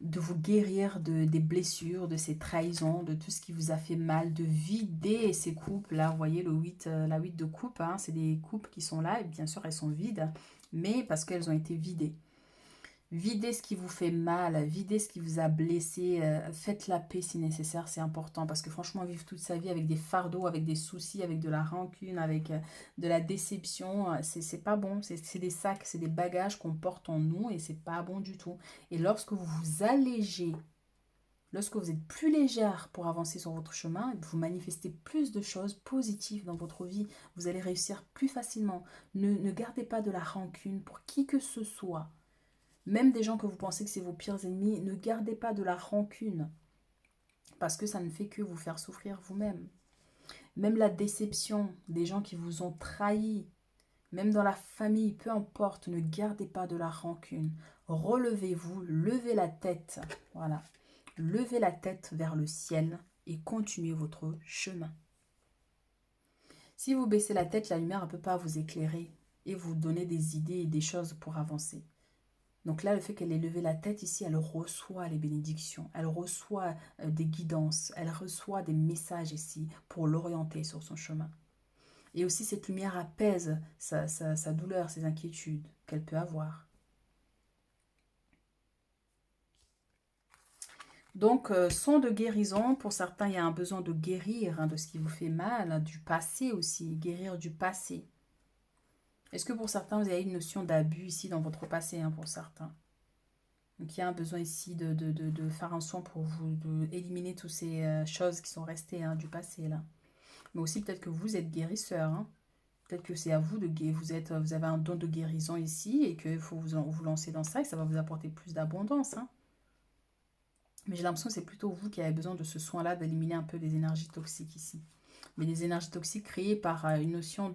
[SPEAKER 1] vous guérir des blessures, de ces trahisons, de tout ce qui vous a fait mal, de vider ces coupes. Là, vous voyez la 8 de coupe, hein, c'est des coupes qui sont là, et bien sûr, elles sont vides, mais parce qu'elles ont été vidées. Videz ce qui vous fait mal, videz ce qui vous a blessé, faites la paix si nécessaire, c'est important. Parce que franchement, vivre toute sa vie avec des fardeaux, avec des soucis, avec de la rancune, avec de la déception, c'est pas bon. C'est des sacs, c'est des bagages qu'on porte en nous et c'est pas bon du tout. Et lorsque vous vous allégez Lorsque vous êtes plus légère pour avancer sur votre chemin, vous manifestez plus de choses positives dans votre vie. Vous allez réussir plus facilement. Ne gardez pas de la rancune pour qui que ce soit. Même des gens que vous pensez que c'est vos pires ennemis, ne gardez pas de la rancune. Parce que ça ne fait que vous faire souffrir vous-même. Même la déception des gens qui vous ont trahi, même dans la famille, peu importe, ne gardez pas de la rancune. Relevez-vous, levez la tête. Voilà. Levez la tête vers le ciel et continuez votre chemin. Si vous baissez la tête, la lumière ne peut pas vous éclairer et vous donner des idées et des choses pour avancer. Donc là, le fait qu'elle ait levé la tête ici, elle reçoit les bénédictions, elle reçoit des guidances, elle reçoit des messages ici pour l'orienter sur son chemin. Et aussi, cette lumière apaise sa douleur, ses inquiétudes qu'elle peut avoir. Donc, son de guérison, pour certains, il y a un besoin de guérir de ce qui vous fait mal, du passé aussi, guérir du passé. Est-ce que pour certains, vous avez une notion d'abus ici dans votre passé, pour certains? Donc, il y a un besoin ici de faire un soin pour vous, d'éliminer toutes ces choses qui sont restées du passé, là. Mais aussi, peut-être que vous êtes guérisseur, Peut-être que c'est à vous de guérir, vous avez un don de guérison ici et qu'il faut vous lancer dans ça et que ça va vous apporter plus d'abondance, Mais j'ai l'impression que c'est plutôt vous qui avez besoin de ce soin-là, d'éliminer un peu les énergies toxiques ici. Mais des énergies toxiques créées par une notion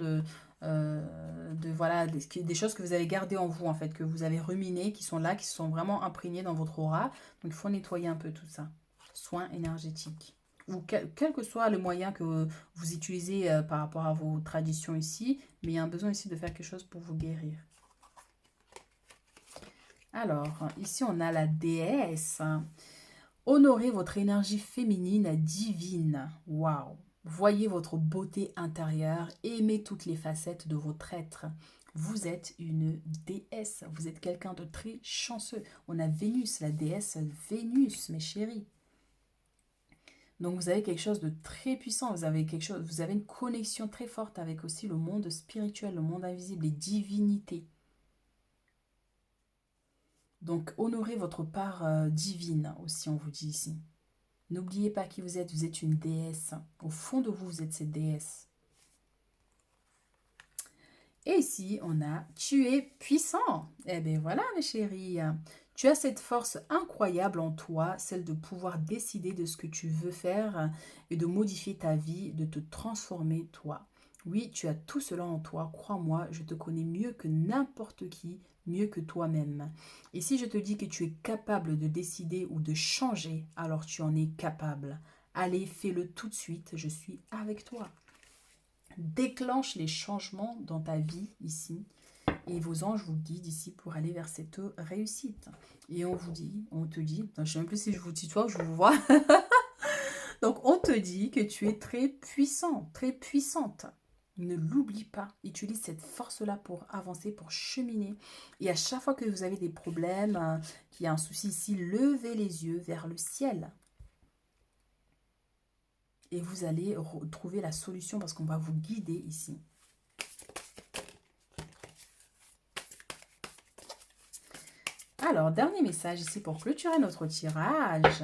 [SPEAKER 1] voilà, des choses que vous avez gardées en vous, en fait, que vous avez ruminées, qui sont là, qui sont vraiment imprégnées dans votre aura. Donc, il faut nettoyer un peu tout ça. Soins énergétiques. Ou quel que soit le moyen que vous utilisez par rapport à vos traditions ici, mais il y a un besoin ici de faire quelque chose pour vous guérir. Alors, ici, on a la déesse. Honorez votre énergie féminine divine. Waouh! Voyez votre beauté intérieure, aimez toutes les facettes de votre être. Vous êtes une déesse, vous êtes quelqu'un de très chanceux. On a Vénus, la déesse Vénus, mes chéris. Donc vous avez quelque chose de très puissant, vous avez une connexion très forte avec aussi le monde spirituel, le monde invisible, les divinités. Donc honorez votre part divine aussi, on vous dit ici. N'oubliez pas qui vous êtes une déesse. Au fond de vous, vous êtes cette déesse. Et ici, on a tu es puissant. Eh bien voilà, mes chéris. Tu as cette force incroyable en toi, celle de pouvoir décider de ce que tu veux faire et de modifier ta vie, de te transformer toi. Oui, tu as tout cela en toi. Crois-moi, je te connais mieux que n'importe qui, mieux que toi-même. Et si je te dis que tu es capable de décider ou de changer, alors tu en es capable. Allez, fais-le tout de suite, je suis avec toi. Déclenche les changements dans ta vie ici et vos anges vous guident ici pour aller vers cette réussite. Et on te dit, je ne sais même plus si je vous tutoie ou je vous vois. Donc on te dit que tu es très puissant, très puissante. Ne l'oublie pas, utilise cette force-là pour avancer, pour cheminer. Et à chaque fois que vous avez des problèmes, qu'il y a un souci ici, levez les yeux vers le ciel. Et vous allez trouver la solution parce qu'on va vous guider ici. Alors, dernier message ici pour clôturer notre tirage.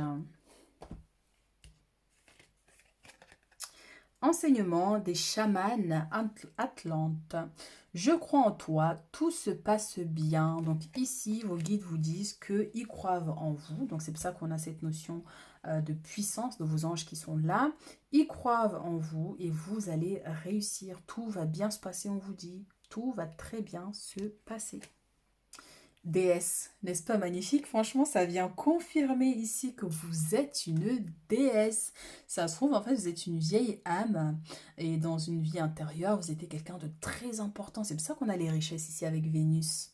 [SPEAKER 1] Enseignement des chamanes atlantes. Je crois en toi, tout se passe bien. Donc ici, vos guides vous disent qu'ils croient en vous. Donc c'est pour ça qu'on a cette notion de puissance de vos anges qui sont là. Ils croient en vous et vous allez réussir. Tout va bien se passer, on vous dit. Tout va très bien se passer. Déesse, n'est-ce pas magnifique? Franchement, ça vient confirmer ici que vous êtes une déesse. Ça se trouve, en fait, vous êtes une vieille âme et dans une vie intérieure, vous étiez quelqu'un de très important. C'est pour ça qu'on a les richesses ici avec Vénus.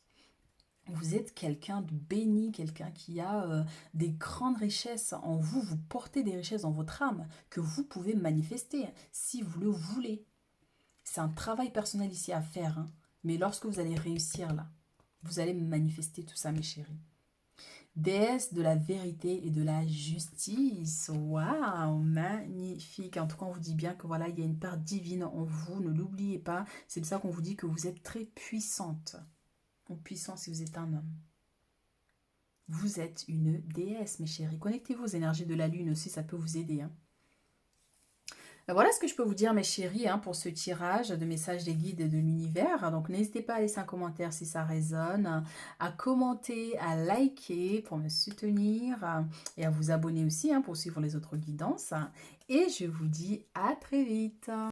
[SPEAKER 1] Vous êtes quelqu'un de béni, quelqu'un qui a des grandes richesses en vous. Vous portez des richesses dans votre âme que vous pouvez manifester si vous le voulez. C'est un travail personnel ici à faire, mais lorsque vous allez réussir là, vous allez manifester tout ça, mes chéris. Déesse de la vérité et de la justice. Waouh, magnifique. En tout cas, on vous dit bien que voilà, il y a une part divine en vous. Ne l'oubliez pas. C'est pour ça qu'on vous dit que vous êtes très puissante. Ou puissant si vous êtes un homme. vous êtes une déesse, mes chéris. Connectez-vous aux énergies de la lune aussi, ça peut vous aider, hein. Voilà ce que je peux vous dire, mes chéris, hein, pour ce tirage de messages des guides de l'univers. Donc, n'hésitez pas à laisser un commentaire si ça résonne, à commenter, à liker pour me soutenir et à vous abonner aussi, hein, pour suivre les autres guidances. Et je vous dis à très vite.